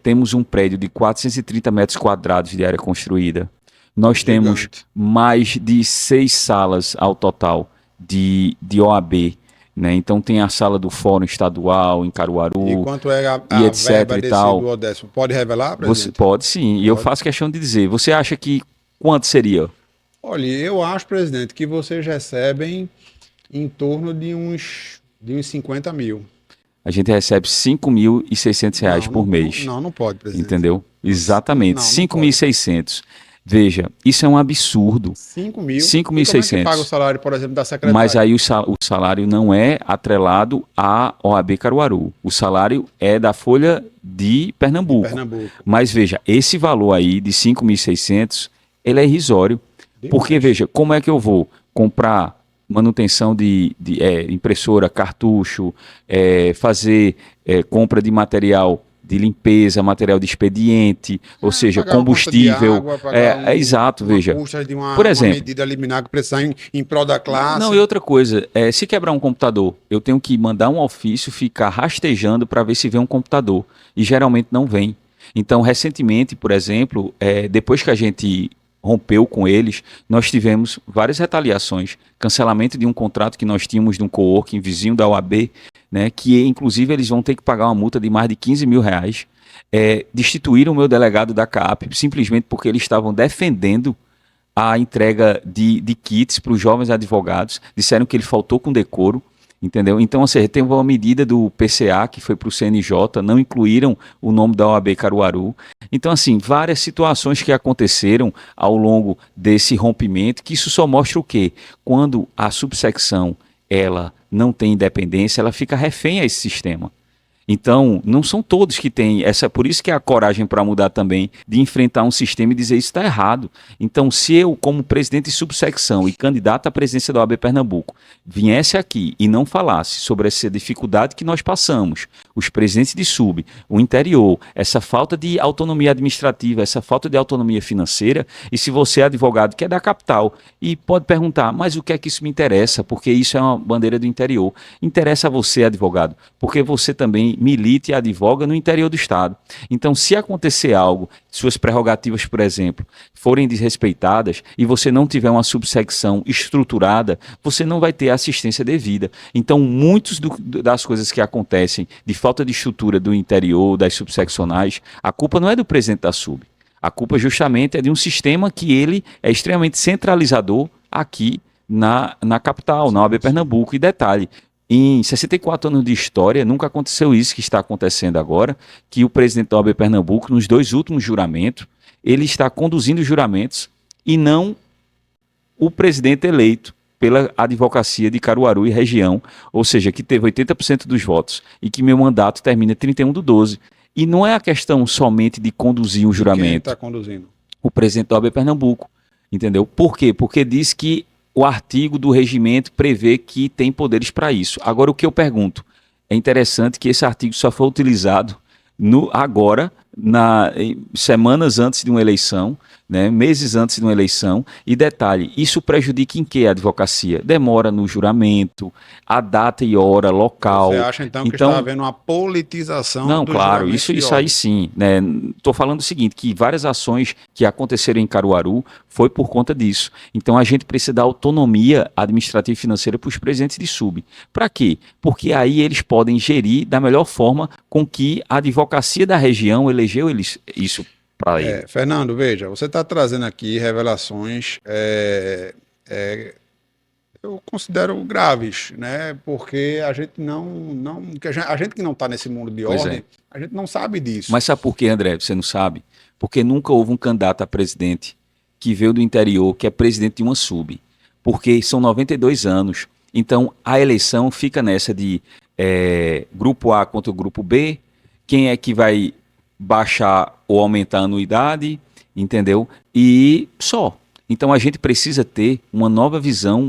Temos um prédio de 430 metros quadrados de área construída. Nós temos mais de 6 salas ao total de OAB. Né? Então tem a sala do Fórum Estadual em Caruaru. E quanto é a etc. verba e tal. do 10º? Pode revelar, presidente? Você pode sim. E eu faço questão de dizer. Você acha que quanto seria? Olha, eu acho, presidente, que vocês recebem em torno de uns 50 mil. A gente recebe R$5.600 por mês. Não pode, presidente. Entendeu? Exatamente, 5.600. Veja, isso é um absurdo. 5 mil? 5.600. Como é que paga o salário, por exemplo, da secretária? Mas aí o salário não é atrelado à OAB Caruaru. O salário é da Folha de Pernambuco. Mas veja, esse valor aí de 5.600, ele é irrisório. Porque, veja, como é que eu vou comprar manutenção de impressora, cartucho, fazer compra de material de limpeza, material de expediente, ou seja, combustível. Exato, veja. Por exemplo, uma medida liminar que precisar em prol da classe. Não, e outra coisa, se quebrar um computador, eu tenho que mandar um ofício, ficar rastejando para ver se vem um computador. E geralmente não vem. Então, recentemente, por exemplo, depois que a gente rompeu com eles, nós tivemos várias retaliações, cancelamento de um contrato que nós tínhamos de um coworking vizinho da OAB, né, que inclusive eles vão ter que pagar uma multa de mais de R$15 mil. Destituíram o meu delegado da CAP simplesmente porque eles estavam defendendo a entrega de kits para os jovens advogados, disseram que ele faltou com decoro. Entendeu? Então, assim, tem uma medida do PCA que foi para o CNJ, não incluíram o nome da OAB Caruaru. Então, assim, várias situações que aconteceram ao longo desse rompimento, que isso só mostra o quê? Quando a subsecção ela não tem independência, ela fica refém a esse sistema. Então, não são todos que têm essa, por isso que é a coragem para mudar também, de enfrentar um sistema e dizer isso está errado. Então, se eu, como presidente de subsecção e candidato à presidência da OAB Pernambuco, viesse aqui e não falasse sobre essa dificuldade que nós passamos, os presidentes de sub, o interior, essa falta de autonomia administrativa, essa falta de autonomia financeira, e se você é advogado que é da capital e pode perguntar, mas o que é que isso me interessa? Porque isso é uma bandeira do interior. Interessa a você, advogado, porque você também milita e advoga no interior do Estado. Então, se acontecer algo, suas prerrogativas, por exemplo, forem desrespeitadas e você não tiver uma subsecção estruturada, você não vai ter assistência devida. Então, muitas das coisas que acontecem de falta de estrutura do interior, das subseccionais, a culpa não é do presidente da sub. A culpa justamente é de um sistema que ele é extremamente centralizador aqui na capital, na OAB Pernambuco. E detalhe, em 64 anos de história, nunca aconteceu isso que está acontecendo agora, que o presidente da OAB Pernambuco, nos 2 últimos juramentos, ele está conduzindo os juramentos e não o presidente eleito pela advocacia de Caruaru e região, ou seja, que teve 80% dos votos e que meu mandato termina 31/12. E não é a questão somente de conduzir um juramento. Quem está conduzindo? O presidente da OAB Pernambuco, entendeu? Por quê? Porque diz que o artigo do regimento prevê que tem poderes para isso. Agora, o que eu pergunto, é interessante que esse artigo só foi utilizado agora, semanas antes de uma eleição, né, meses antes de uma eleição, e detalhe, isso prejudica em que a advocacia? Demora no juramento, a data e hora, local. Você acha então que está havendo uma politização não, do claro, isso aí sim. Estou falando o seguinte, que várias ações que aconteceram em Caruaru foi por conta disso. Então a gente precisa dar autonomia administrativa e financeira para os presidentes de sub. Para quê? Porque aí eles podem gerir da melhor forma com que a advocacia da região elegeu isso para ele. Fernando, veja, você está trazendo aqui revelações, eu considero graves, né? Porque a gente a gente que não está nesse mundo de ordem, a gente não sabe disso. Mas sabe por quê, André? Você não sabe? Porque nunca houve um candidato a presidente que veio do interior, que é presidente de uma sub. Porque são 92 anos. Então, a eleição fica nessa de grupo A contra o grupo B, quem é que vai baixar ou aumentar a anuidade, entendeu? E só. Então a gente precisa ter uma nova visão,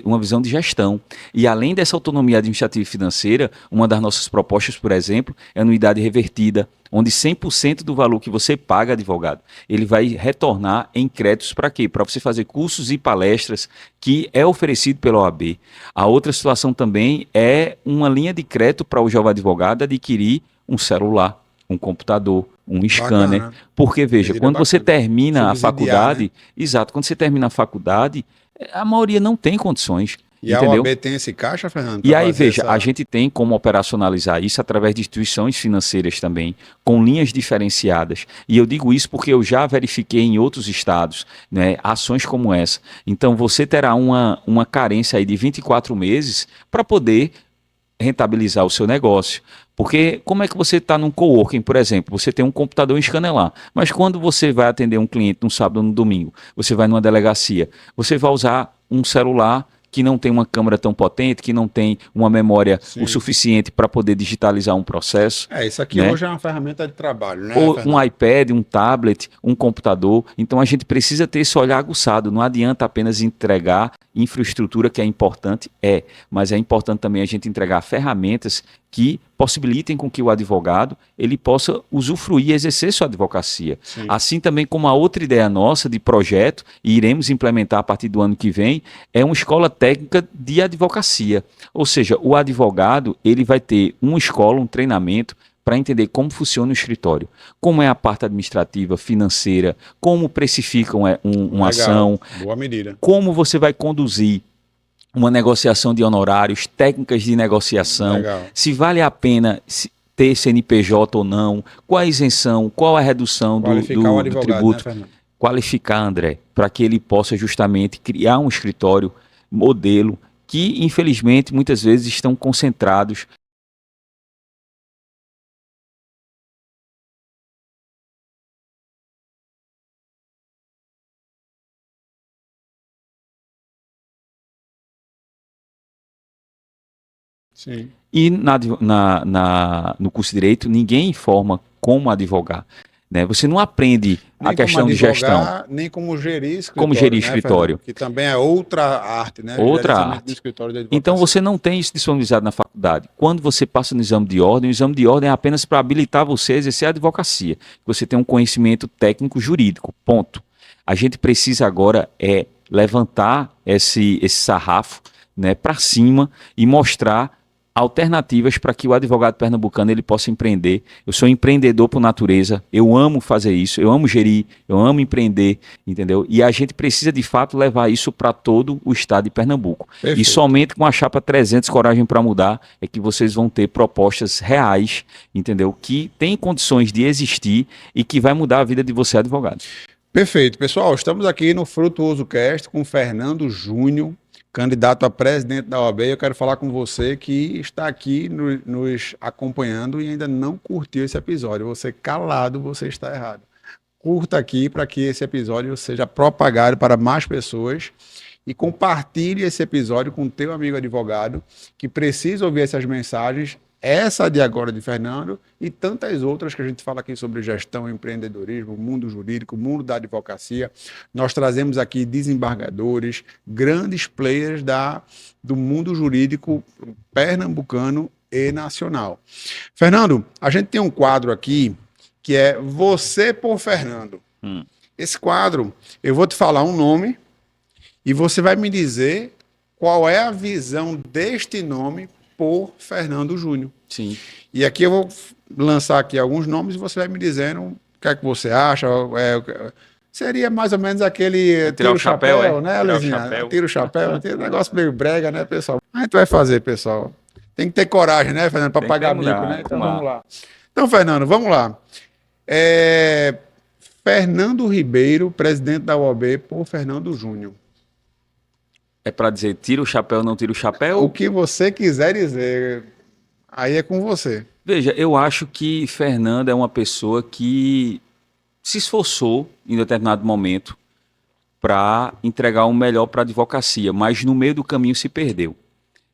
uma visão de gestão. E além dessa autonomia administrativa e financeira, uma das nossas propostas, por exemplo, é a anuidade revertida, onde 100% do valor que você paga, advogado, ele vai retornar em créditos para quê? Para você fazer cursos e palestras que é oferecido pela OAB. A outra situação também é uma linha de crédito para o jovem advogado adquirir um celular, um computador, um scanner. Bacana. Porque, veja, quando você termina a faculdade, né? Exato, quando você termina a faculdade, a maioria não tem condições. E entendeu? A OAB tem esse caixa, Fernando? E aí, veja, a gente tem como operacionalizar isso através de instituições financeiras também, com linhas diferenciadas. E eu digo isso porque eu já verifiquei em outros estados, né, ações como essa. Então, você terá uma carência aí de 24 meses para poder rentabilizar o seu negócio. Porque como é que você está num coworking, por exemplo, você tem um computador em escanelar, mas quando você vai atender um cliente no sábado ou no domingo, você vai numa delegacia, você vai usar um celular que não tem uma câmera tão potente, que não tem uma memória o suficiente para poder digitalizar um processo. Isso aqui, né? Hoje é uma ferramenta de trabalho, né? Ou um iPad, um tablet, um computador. Então a gente precisa ter esse olhar aguçado. Não adianta apenas entregar infraestrutura, que é importante, mas é importante também a gente entregar ferramentas que possibilitem com que o advogado ele possa usufruir e exercer sua advocacia. Sim. Assim também como a outra ideia nossa de projeto, e iremos implementar a partir do ano que vem, é uma escola técnica de advocacia. Ou seja, o advogado ele vai ter uma escola, um treinamento, para entender como funciona o escritório, como é a parte administrativa, financeira, como precificam uma ação, boa medida. Como você vai conduzir uma negociação de honorários, técnicas de negociação, se vale a pena ter CNPJ ou não, qual a isenção, qual a redução do tributo. Né, qualificar, André, para que ele possa justamente criar um escritório modelo que, infelizmente, muitas vezes estão concentrados. Sim. E no curso de Direito, ninguém informa como advogar. Né? Você não aprende a Nem como questão de gestão, advogar, nem como gerir como escritório, gerir né, Fernando? escritório. Que também é outra arte, né? O Outra gerenciamento do arte. escritório de Então advocacia. você não tem isso disponibilizado na faculdade. Quando você passa no exame de ordem, o exame de ordem é apenas para habilitar você a exercer a advocacia. Você tem um conhecimento técnico jurídico, ponto. A gente precisa agora levantar esse sarrafo, né, para cima e mostrar alternativas para que o advogado pernambucano ele possa empreender. Eu sou empreendedor por natureza, eu amo fazer isso, eu amo gerir, eu amo empreender, entendeu? E a gente precisa de fato levar isso para todo o estado de Pernambuco. E Perfeito. somente com a chapa 300 Coragem para Mudar é que vocês vão ter propostas reais, entendeu? Que tem condições de existir e que vai mudar a vida de você, advogado. Perfeito. Pessoal, estamos aqui no Frutuoso Cast com Fernando Júnior, candidato a presidente da OAB. Eu quero falar com você que está aqui nos acompanhando e ainda não curtiu esse episódio. Você calado, você está errado. Curta aqui para que esse episódio seja propagado para mais pessoas e compartilhe esse episódio com o teu amigo advogado que precisa ouvir essas mensagens, essa de agora de Fernando e tantas outras que a gente fala aqui sobre gestão, empreendedorismo, mundo jurídico, mundo da advocacia. Nós trazemos aqui desembargadores, grandes players do mundo jurídico pernambucano e nacional. Fernando, a gente tem um quadro aqui que é Você por Fernando. Esse quadro, eu vou te falar um nome e você vai me dizer qual é a visão deste nome por Fernando Júnior. Sim. E aqui eu vou lançar aqui alguns nomes e você vai me dizendo o que é que você acha. Seria mais ou menos aquele Tirar o chapéu, né, Tirar o Luizinha? chapéu. Tira o chapéu, tem um negócio meio brega, né, pessoal? A gente vai fazer, pessoal. Tem que ter coragem, né, Fernando, para Tem que pagar mudar, mico, né? Então vamos lá. vamos lá. Então, Fernando, vamos lá. Fernando Ribeiro, presidente da OAB, por Fernando Júnior. É para dizer tira o chapéu, não tira o chapéu? O que você quiser dizer, aí é com você. Veja, eu acho que Fernando é uma pessoa que se esforçou em determinado momento para entregar o melhor para a advocacia, mas no meio do caminho se perdeu.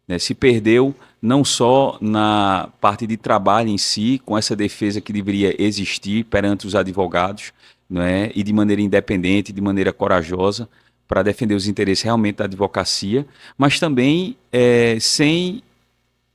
Né? Se perdeu não só na parte de trabalho em si, com essa defesa que deveria existir perante os advogados, né? E de maneira independente, de maneira corajosa, para defender os interesses realmente da advocacia, mas também sem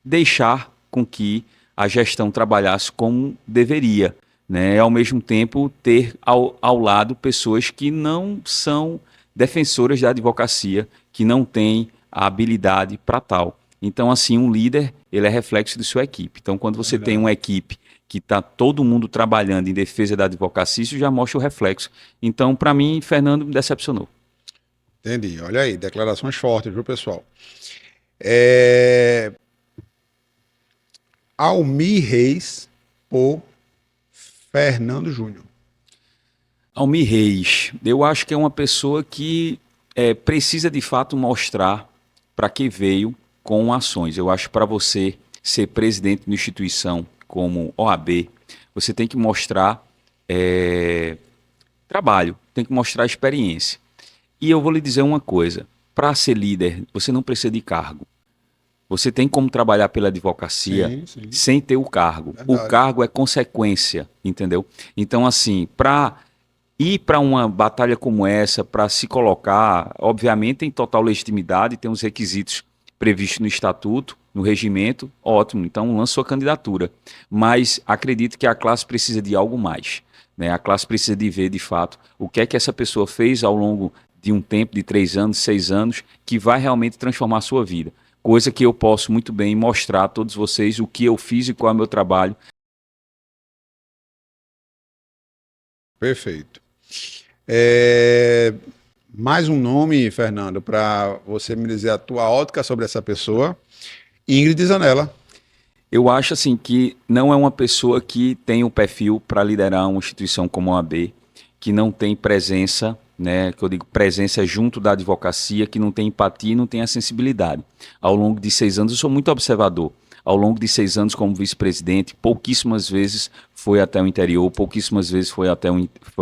deixar com que a gestão trabalhasse como deveria, né? Ao mesmo tempo ter ao lado pessoas que não são defensoras da advocacia, que não têm a habilidade para tal. Então, assim, um líder, ele é reflexo de sua equipe. Então, quando você tem uma equipe que está todo mundo trabalhando em defesa da advocacia, isso já mostra o reflexo. Então, para mim, Fernando me decepcionou. Entendi. Olha aí, declarações fortes, viu, pessoal? Almir Reis por Fernando Júnior. Almir Reis, eu acho que é uma pessoa que precisa de fato mostrar para que veio com ações. Eu acho que para você ser presidente de uma instituição como OAB, você tem que mostrar trabalho, tem que mostrar experiência. E eu vou lhe dizer uma coisa, para ser líder, você não precisa de cargo. Você tem como trabalhar pela advocacia Sim. sem ter o cargo. Verdade. O cargo é consequência, entendeu? Então, assim, para ir para uma batalha como essa, para se colocar, obviamente tem total legitimidade, tem os requisitos previstos no estatuto, no regimento, ótimo, então lança sua candidatura. Mas acredito que a classe precisa de algo mais. Né? A classe precisa de ver, de fato, o que é que essa pessoa fez ao longo de um tempo, de 3 anos, 6 anos, que vai realmente transformar a sua vida. Coisa que eu posso muito bem mostrar a todos vocês o que eu fiz e qual é o meu trabalho. Perfeito. Mais um nome, Fernando, para você me dizer a tua ótica sobre essa pessoa. Ingrid Zanella. Eu acho assim que não é uma pessoa que tem o perfil para liderar uma instituição como a OAB, que não tem presença né, que eu digo presença junto da advocacia, que não tem empatia e não tem a sensibilidade. Ao longo de 6 anos, eu sou muito observador. Ao longo de 6 anos como vice-presidente, pouquíssimas vezes foi até o interior, pouquíssimas vezes foi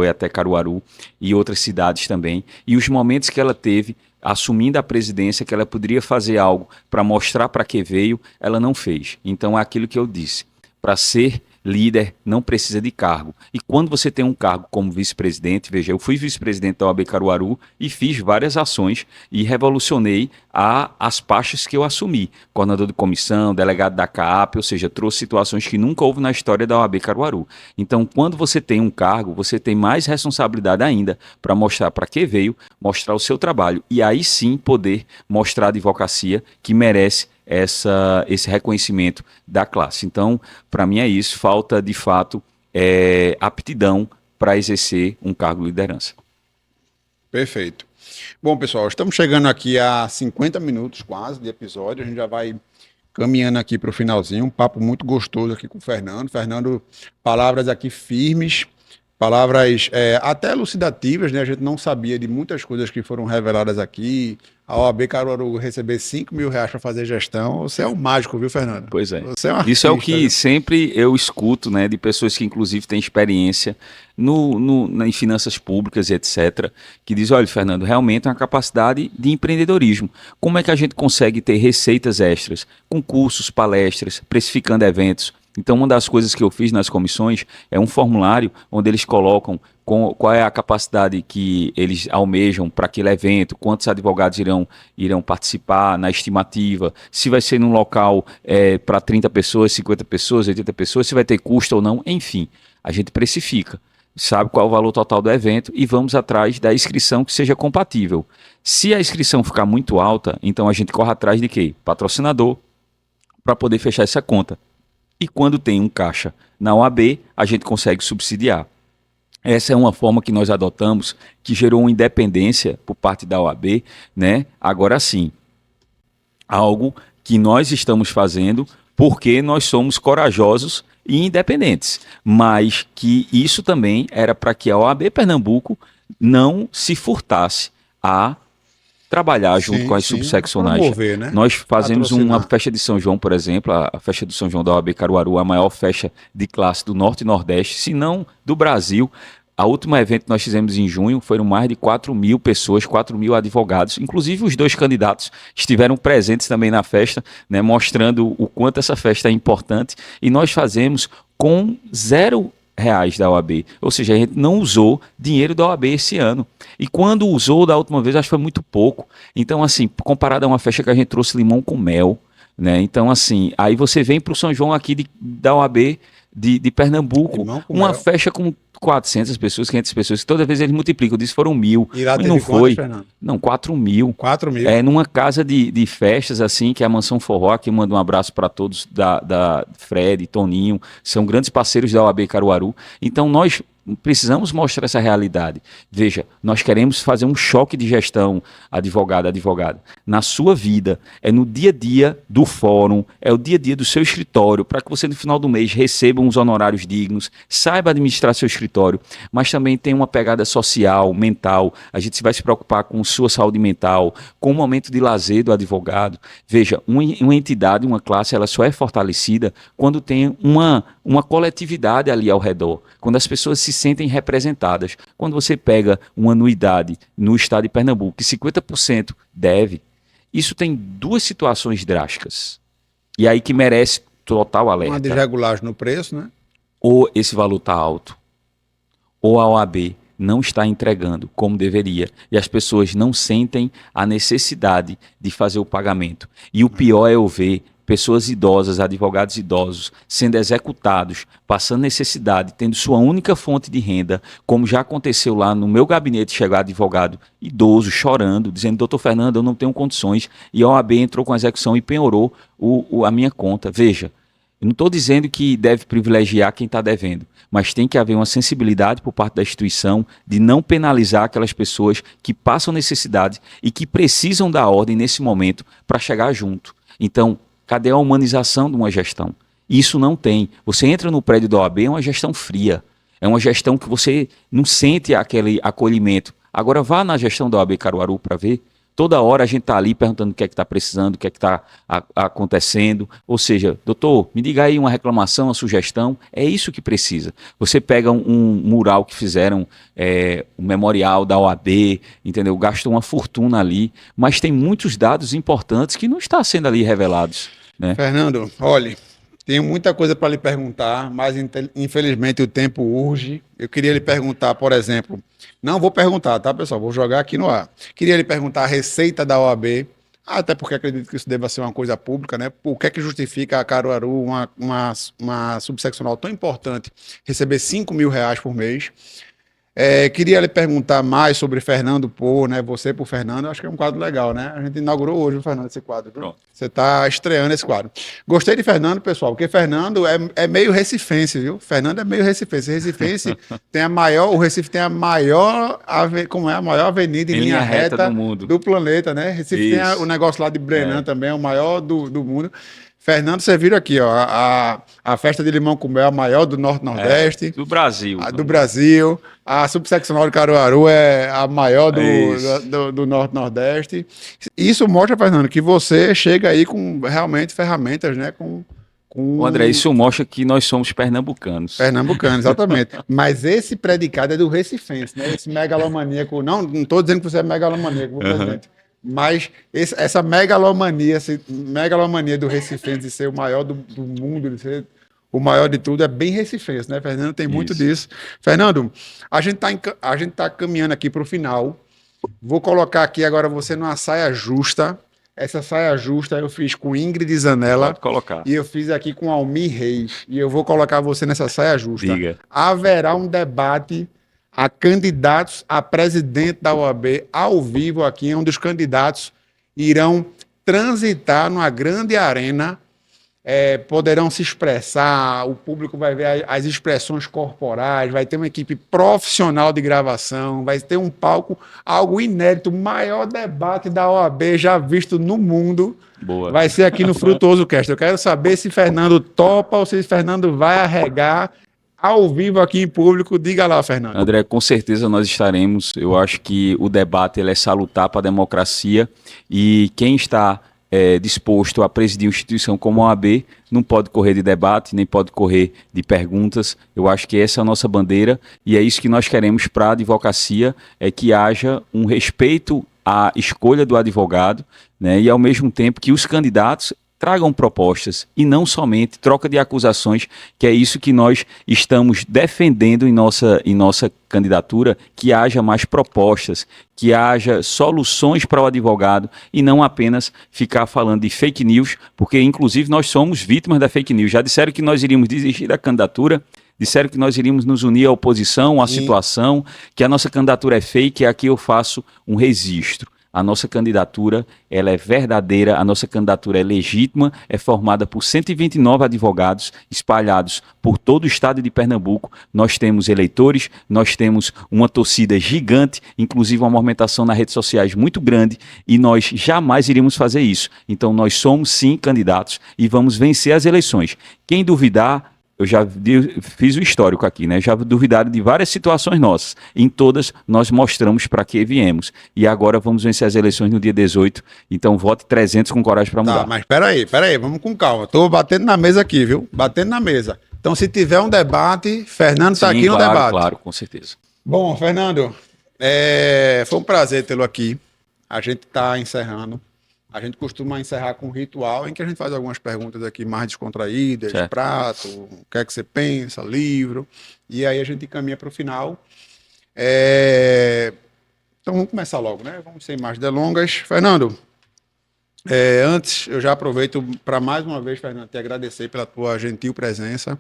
até Caruaru e outras cidades também. E os momentos que ela teve, assumindo a presidência, que ela poderia fazer algo para mostrar para que veio, ela não fez. Então é aquilo que eu disse, para ser líder não precisa de cargo. E quando você tem um cargo como vice-presidente, veja, eu fui vice-presidente da OAB Caruaru e fiz várias ações e revolucionei as pastas que eu assumi. Coordenador de comissão, delegado da CAAP, ou seja, trouxe situações que nunca houve na história da OAB Caruaru. Então, quando você tem um cargo, você tem mais responsabilidade ainda para mostrar para que veio, mostrar o seu trabalho. E aí sim poder mostrar a advocacia que merece esse reconhecimento da classe. Então, para mim é isso, falta de fato aptidão para exercer um cargo de liderança. Perfeito. Bom, pessoal, estamos chegando aqui a 50 minutos quase de episódio, a gente já vai caminhando aqui para o finalzinho, um papo muito gostoso aqui com o Fernando. Fernando, palavras aqui firmes, palavras até elucidativas, né? A gente não sabia de muitas coisas que foram reveladas aqui. A OAB Caruaru receber R$ 5.000 para fazer gestão, você é um mágico, viu, Fernando? Pois é. Você é um artista, isso é o que viu? sempre eu escuto, né, de pessoas que inclusive têm experiência em finanças públicas e etc., que dizem, olha, Fernando, realmente é uma capacidade de empreendedorismo. Como é que a gente consegue ter receitas extras, com cursos, palestras, precificando eventos? Então, uma das coisas que eu fiz nas comissões é um formulário onde eles colocam qual é a capacidade que eles almejam para aquele evento, quantos advogados irão participar na estimativa, se vai ser num local para 30 pessoas, 50 pessoas, 80 pessoas, se vai ter custo ou não, enfim, a gente precifica, sabe qual é o valor total do evento e vamos atrás da inscrição que seja compatível. Se a inscrição ficar muito alta, então a gente corre atrás de quê? Patrocinador, para poder fechar essa conta. E quando tem um caixa na OAB, a gente consegue subsidiar. Essa é uma forma que nós adotamos, que gerou uma independência por parte da OAB, né? Agora sim, algo que nós estamos fazendo porque nós somos corajosos e independentes, mas que isso também era para que a OAB Pernambuco não se furtasse a trabalhar junto com as subseccionais. Promover, né? Nós fazemos Patrocinar. uma festa de São João, por exemplo, a festa de São João da OAB Caruaru, a maior festa de classe do Norte e Nordeste, se não do Brasil. A última evento que nós fizemos em junho foram mais de 4.000 pessoas, 4.000 advogados, inclusive os 2 candidatos estiveram presentes também na festa, né, mostrando o quanto essa festa é importante, e nós fazemos com R$0 da OAB, ou seja, a gente não usou dinheiro da OAB esse ano, e quando usou da última vez, acho que foi muito pouco. Então, assim, comparado a uma festa que a gente trouxe limão com mel, né? Então, assim, aí você vem para o São João aqui da OAB de Pernambuco, uma mel. festa com 400 pessoas, 500 pessoas, que toda vez eles multiplicam, disse foram 1.000, E lá mas teve não quantas, foi, Fernando? não, 4.000. 4.000. Numa casa de festas, assim, que é a Mansão Forró, aqui manda um abraço para todos, da Fred, Toninho, são grandes parceiros da OAB Caruaru, então nós precisamos mostrar essa realidade. Veja, nós queremos fazer um choque de gestão, advogada, na sua vida, é no dia a dia do fórum, é o dia a dia do seu escritório, para que você no final do mês receba uns honorários dignos, saiba administrar seu escritório, mas também tem uma pegada social, mental, a gente vai se preocupar com sua saúde mental, com o momento de lazer do advogado. Veja, uma entidade, uma classe, ela só é fortalecida quando tem uma coletividade ali ao redor, quando as pessoas se sentem representadas. Quando você pega uma anuidade no estado de Pernambuco, que 50% deve, isso tem 2 situações drásticas. E aí que merece total alerta. Uma desregulagem no preço, né? Ou esse valor está alto, ou a OAB não está entregando como deveria, e as pessoas não sentem a necessidade de fazer o pagamento. E o pior é eu ver pessoas idosas, advogados idosos, sendo executados, passando necessidade, tendo sua única fonte de renda, como já aconteceu lá no meu gabinete, chegar advogado idoso, chorando, dizendo, doutor Fernando, eu não tenho condições, e a OAB entrou com a execução e penhorou a minha conta. Veja, eu não estou dizendo que deve privilegiar quem está devendo, mas tem que haver uma sensibilidade por parte da instituição de não penalizar aquelas pessoas que passam necessidade e que precisam da ordem nesse momento para chegar junto. Então, cadê a humanização de uma gestão? Isso não tem. Você entra no prédio da OAB, é uma gestão fria. É uma gestão que você não sente aquele acolhimento. Agora vá na gestão da OAB Caruaru para ver. Toda hora a gente está ali perguntando o que é que está precisando, o que é que está acontecendo. Ou seja, doutor, me diga aí uma reclamação, uma sugestão. É isso que precisa. Você pega um mural que fizeram, um memorial da OAB, entendeu? Gastou uma fortuna ali, mas tem muitos dados importantes que não estão sendo ali revelados, né? Fernando, olhe, tenho muita coisa para lhe perguntar, mas infelizmente o tempo urge. Eu queria lhe perguntar, por exemplo, não vou perguntar, tá, pessoal? Vou jogar aqui no ar. Queria lhe perguntar a receita da OAB, até porque acredito que isso deva ser uma coisa pública, né? O que é que justifica a Caruaru, uma subseccional tão importante, receber R$ 5.000 por mês? Queria lhe perguntar mais sobre Fernando por, né? Você por Fernando, acho que é um quadro legal, né? A gente inaugurou hoje o Fernando esse quadro, viu? Pronto. Você está estreando esse quadro. Gostei de Fernando, pessoal, porque Fernando é meio recifense, viu? Fernando é meio recifense. Recifense tem a maior, o Recife tem a maior, como é a maior avenida em linha reta do mundo. do planeta, né? Recife tem o negócio lá de Brenan também, é o maior do mundo. Fernando, você viram aqui, ó, a festa de limão com mel é a maior do Norte-Nordeste. Do Brasil. Do Brasil. A subseccional de Caruaru é a maior do Norte-Nordeste. Isso mostra, Fernando, que você chega aí com realmente ferramentas, né? André, isso mostra que nós somos pernambucanos. Pernambucanos, exatamente. Mas esse predicado é do recifense, né? Esse megalomaníaco. Não estou dizendo que você é megalomaníaco, presidente. Mas essa megalomania do recifense de ser o maior do mundo, de ser o maior de tudo, é bem recifense, né, Fernando? Tem muito disso. Fernando, a gente tá caminhando aqui para o final. Vou colocar aqui agora você numa saia justa. Essa saia justa eu fiz com Ingrid Zanella. Pode colocar. E eu fiz aqui com Almir Reis. E eu vou colocar você nessa saia justa. Diga. Haverá um debate a candidatos a presidente da OAB ao vivo aqui, onde os candidatos irão transitar numa grande arena, poderão se expressar, o público vai ver as expressões corporais, vai ter uma equipe profissional de gravação, vai ter um palco, algo inédito, o maior debate da OAB já visto no mundo. Boa. Vai ser aqui no Frutuoso Cast. Eu quero saber se Fernando topa ou se Fernando vai arregar ao vivo aqui em público. Diga lá, Fernando. André, com certeza nós estaremos. Eu acho que o debate ele é salutar para a democracia e quem está disposto a presidir uma instituição como a OAB não pode correr de debate, nem pode correr de perguntas. Eu acho que essa é a nossa bandeira e é isso que nós queremos para a advocacia, é que haja um respeito à escolha do advogado, né, e ao mesmo tempo que os candidatos tragam propostas e não somente troca de acusações, que é isso que nós estamos defendendo em nossa candidatura, que haja mais propostas, que haja soluções para o advogado e não apenas ficar falando de fake news, porque inclusive nós somos vítimas da fake news. Já disseram que nós iríamos desistir da candidatura, disseram que nós iríamos nos unir à oposição, à situação, que a nossa candidatura é fake, e aqui eu faço um registro. A nossa candidatura, ela é verdadeira, a nossa candidatura é legítima, é formada por 129 advogados espalhados por todo o estado de Pernambuco. Nós temos eleitores, nós temos uma torcida gigante, inclusive uma movimentação nas redes sociais muito grande, e nós jamais iríamos fazer isso. Então nós somos sim candidatos e vamos vencer as eleições. Quem duvidar, eu já fiz o histórico aqui, né? Já duvidaram de várias situações nossas. Em todas, nós mostramos para que viemos. E agora vamos vencer as eleições no dia 18. Então, vote 300 com coragem para mudar. Tá, mas peraí, vamos com calma. Tô batendo na mesa aqui, viu? Batendo na mesa. Então, se tiver um debate, Fernando está aqui no debate. Claro, com certeza. Bom, Fernando, foi um prazer tê-lo aqui. A gente está encerrando. A gente costuma encerrar com um ritual em que a gente faz algumas perguntas aqui mais descontraídas, certo. Prato, o que é que você pensa, livro, e aí a gente caminha para o final. Então vamos começar logo, né? Vamos sem mais delongas. Fernando, antes eu já aproveito para mais uma vez, Fernando, te agradecer pela tua gentil presença.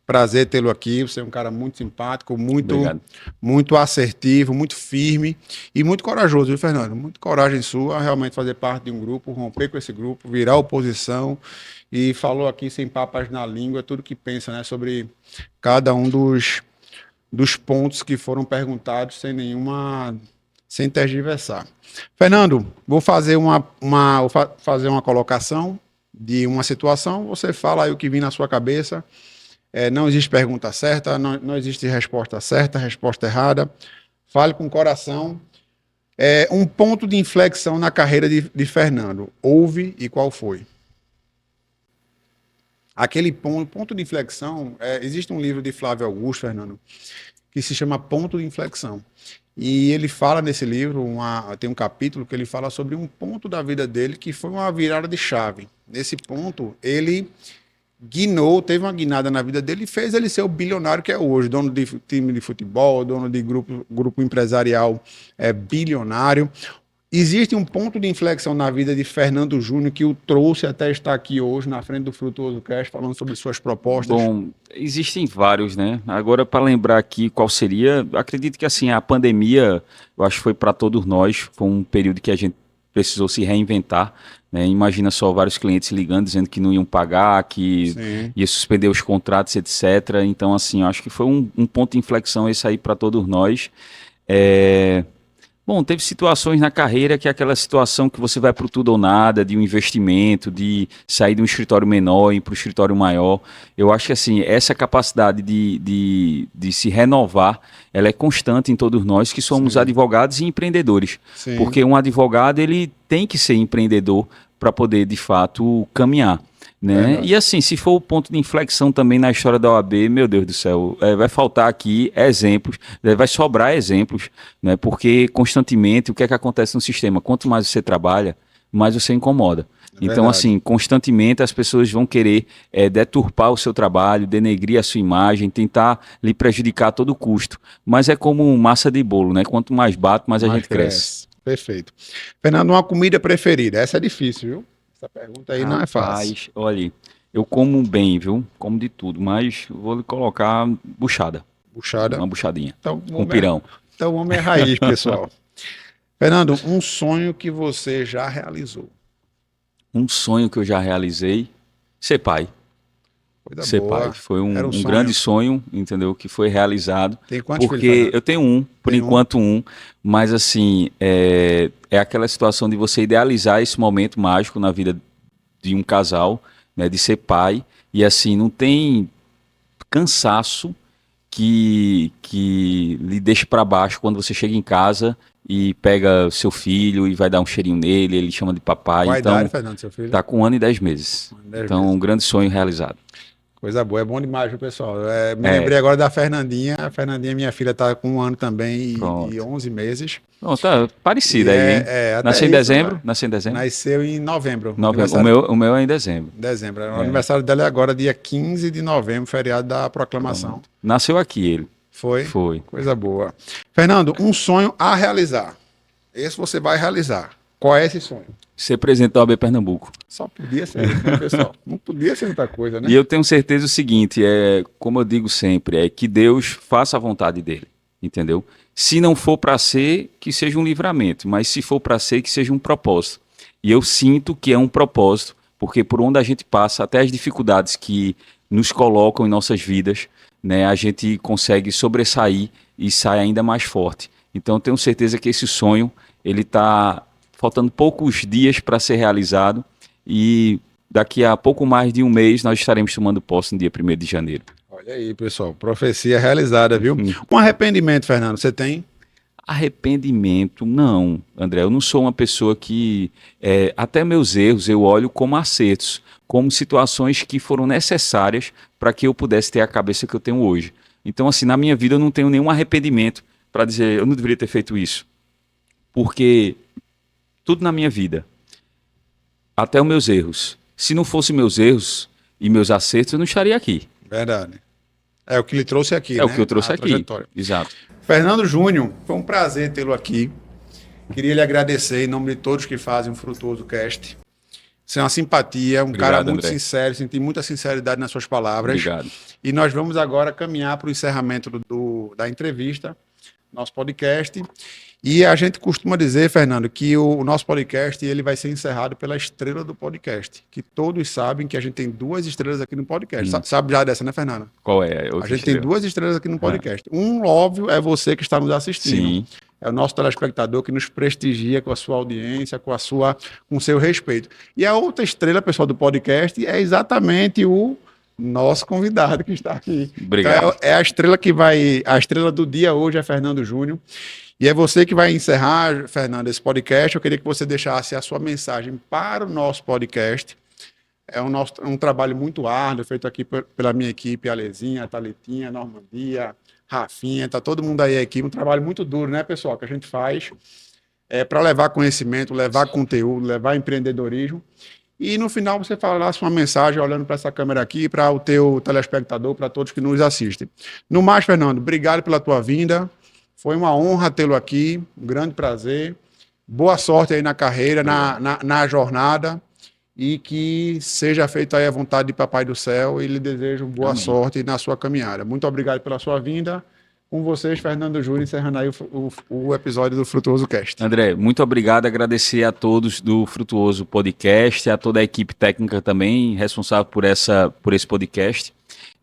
Prazer tê-lo aqui. Você é um cara muito simpático, muito assertivo, muito firme e muito corajoso, viu, Fernando? Muito coragem sua, realmente fazer parte de um grupo, romper com esse grupo, virar oposição, e falou aqui sem papas na língua, tudo que pensa, né, sobre cada um dos pontos que foram perguntados sem tergiversar. Fernando, vou fazer uma colocação de uma situação, você fala aí o que vem na sua cabeça. Não existe pergunta certa, não existe resposta certa, resposta errada. Fale com o coração Um ponto de inflexão na carreira de Fernando. Houve e qual foi? Aquele ponto de inflexão, existe um livro de Flávio Augusto, Fernando, que se chama Ponto de Inflexão. E ele fala nesse livro, tem um capítulo que ele fala sobre um ponto da vida dele que foi uma virada de chave. Nesse ponto, ele teve uma guinada na vida dele e fez ele ser o bilionário que é hoje, dono de time de futebol, dono de grupo empresarial bilionário. Existe um ponto de inflexão na vida de Fernando Júnior que o trouxe até estar aqui hoje na frente do Frutuoso Cast, falando sobre suas propostas. Bom, existem vários, né? Agora, para lembrar aqui qual seria, acredito que assim, a pandemia, eu acho que foi para todos nós, foi um período que a gente precisou se reinventar, né? Imagina só vários clientes ligando, dizendo que não iam pagar, que ia suspender os contratos, etc. Então, assim, eu acho que foi um ponto de inflexão esse aí para todos nós. Bom, teve situações na carreira que é aquela situação que você vai para o tudo ou nada, de um investimento, de sair de um escritório menor e ir para o escritório maior. Eu acho que assim, essa capacidade de se renovar, ela é constante em todos nós que somos advogados e empreendedores. Sim. Porque um advogado, ele tem que ser empreendedor para poder, de fato, caminhar. Né? E assim, se for o ponto de inflexão também na história da OAB, meu Deus do céu, vai faltar aqui exemplos, vai sobrar exemplos, né? Porque constantemente o que é que acontece no sistema? Quanto mais você trabalha, mais você incomoda. Então, assim, constantemente as pessoas vão querer deturpar o seu trabalho, denegrir a sua imagem, tentar lhe prejudicar a todo custo. Mas é como massa de bolo, né? Quanto mais bate, mais a gente cresce. Perfeito. Fernando, uma comida preferida? Essa é difícil, viu? Essa pergunta aí não é fácil. Olha, eu como bem, viu? Como de tudo, mas vou lhe colocar buchada. Buchada? Uma buchadinha. Então, com pirão. Então, o homem é raiz, pessoal. Fernando, um sonho que você já realizou? Um sonho que eu já realizei, ser pai. Ser pai. Foi um grande sonho, entendeu? Que foi realizado. Tem quantos porque filhos, eu tenho um, por enquanto um, mas assim, é aquela situação de você idealizar esse momento mágico na vida de um casal, né, de ser pai, e assim, não tem cansaço que lhe deixe para baixo quando você chega em casa e pega seu filho e vai dar um cheirinho nele, ele chama de papai. Qual então, idade, Fernando, seu filho? Tá com 1 ano e 10 meses. Então, um grande sonho realizado. Coisa boa, é bom demais, viu, pessoal? Lembrei agora da Fernandinha. A Fernandinha, minha filha, tá com 1 ano também e 11 meses. Pronto, tá parecida aí, hein? Nasceu em dezembro? Nasceu em dezembro? Nasceu em novembro. O meu é em dezembro. Dezembro. O aniversário dela é agora, dia 15 de novembro, feriado da Proclamação. Pronto. Nasceu aqui ele. Foi? Foi. Coisa boa. Fernando, um sonho a realizar. Esse você vai realizar. Qual é esse sonho? Ser presidente da OAB Pernambuco. Só podia ser isso, né, pessoal? Não podia ser outra coisa, né? E eu tenho certeza o seguinte, como eu digo sempre, é que Deus faça a vontade dele, entendeu? Se não for para ser, que seja um livramento, mas se for para ser, que seja um propósito. E eu sinto que é um propósito, porque por onde a gente passa, até as dificuldades que nos colocam em nossas vidas, né, a gente consegue sobressair e sai ainda mais forte. Então eu tenho certeza que esse sonho, ele está faltando poucos dias para ser realizado e daqui a pouco mais de um mês nós estaremos tomando posse no dia 1º de janeiro. Olha aí, pessoal, profecia realizada, viu? Um arrependimento, Fernando, você tem? Arrependimento, não, André, eu não sou uma pessoa que, até meus erros eu olho como acertos, como situações que foram necessárias para que eu pudesse ter a cabeça que eu tenho hoje. Então, assim, na minha vida eu não tenho nenhum arrependimento para dizer, eu não deveria ter feito isso, porque tudo na minha vida, até os meus erros, se não fossem meus erros e meus acertos, eu não estaria aqui. Verdade. É o que lhe trouxe aqui, né? O que eu trouxe aqui. Exato. Fernando Júnior, foi um prazer tê-lo aqui. Queria lhe agradecer em nome de todos que fazem um Frutuoso Cast. Você é uma simpatia, Obrigado, cara muito André. Sincero, senti muita sinceridade nas suas palavras. Obrigado. E nós vamos agora caminhar para o encerramento da entrevista, nosso podcast. E a gente costuma dizer, Fernando, que o nosso podcast ele vai ser encerrado pela estrela do podcast. Que todos sabem que a gente tem 2 estrelas aqui no podcast. Sabe já dessa, né, Fernando? Qual é? A gente tem 2 estrelas aqui no podcast. Um, óbvio, é você que está nos assistindo. Sim. É o nosso telespectador que nos prestigia com a sua audiência, com o seu respeito. E a outra estrela, pessoal, do podcast é exatamente o nosso convidado que está aqui. Obrigado. Então, é a estrela a estrela do dia hoje é Fernando Júnior. E é você que vai encerrar, Fernando, esse podcast. Eu queria que você deixasse a sua mensagem para o nosso podcast. É um trabalho muito árduo, feito aqui pela minha equipe, a Alezinha, a Thalitinha, a Normandia, Rafinha, tá todo mundo aí aqui. Um trabalho muito duro, né, pessoal, que a gente faz para levar conhecimento, levar conteúdo, levar empreendedorismo. E no final você falasse uma mensagem olhando para essa câmera aqui, para o teu telespectador, para todos que nos assistem. No mais, Fernando, obrigado pela tua vinda. Foi uma honra tê-lo aqui, um grande prazer. Boa sorte aí na carreira, na jornada. E que seja feita aí a vontade de Papai do Céu e lhe desejo boa sorte na sua caminhada. Muito obrigado pela sua vinda. Com vocês, Fernando Júnior, encerrando aí o episódio do Frutuoso Cast. André, muito obrigado. Agradecer a todos do Frutuoso Podcast, a toda a equipe técnica também responsável por esse podcast.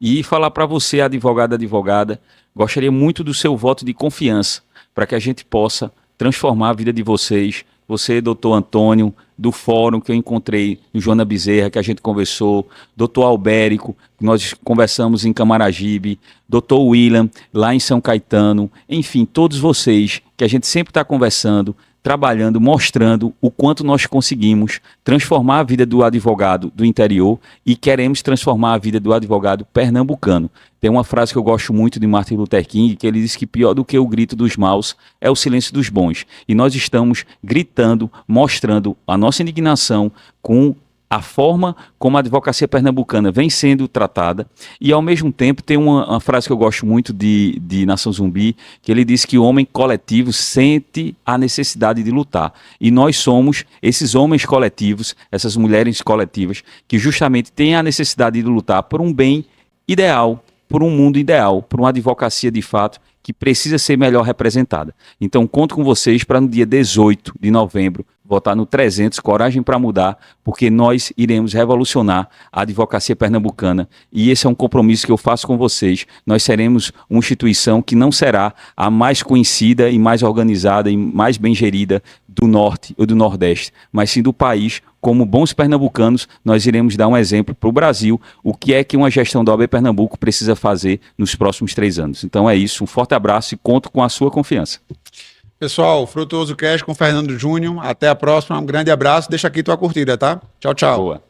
E falar para você, advogada, gostaria muito do seu voto de confiança para que a gente possa transformar a vida de vocês. Você, doutor Antônio, do fórum que eu encontrei no Joana Bezerra, que a gente conversou, doutor Albérico, que nós conversamos em Camaragibe, doutor William, lá em São Caetano, enfim, todos vocês que a gente sempre está conversando, trabalhando, mostrando o quanto nós conseguimos transformar a vida do advogado do interior e queremos transformar a vida do advogado pernambucano. Tem uma frase que eu gosto muito de Martin Luther King, que ele diz que pior do que o grito dos maus é o silêncio dos bons. E nós estamos gritando, mostrando a nossa indignação com a forma como a advocacia pernambucana vem sendo tratada, e ao mesmo tempo tem uma frase que eu gosto muito de Nação Zumbi, que ele diz que o homem coletivo sente a necessidade de lutar, e nós somos esses homens coletivos, essas mulheres coletivas, que justamente têm a necessidade de lutar por um bem ideal, por um mundo ideal, por uma advocacia de fato que precisa ser melhor representada. Então conto com vocês para no dia 18 de novembro votar no 300, Coragem para Mudar, porque nós iremos revolucionar a advocacia pernambucana e esse é um compromisso que eu faço com vocês. Nós seremos uma instituição que não será a mais conhecida e mais organizada e mais bem gerida do Norte ou do Nordeste, mas sim do país. Como bons pernambucanos, nós iremos dar um exemplo para o Brasil, o que é que uma gestão da OAB Pernambuco precisa fazer nos próximos 3 anos. Então é isso, um forte abraço e conto com a sua confiança. Pessoal, Frutuoso Cast com Fernando Júnior. Até a próxima, um grande abraço. Deixa aqui tua curtida, tá? Tchau, tchau. Boa.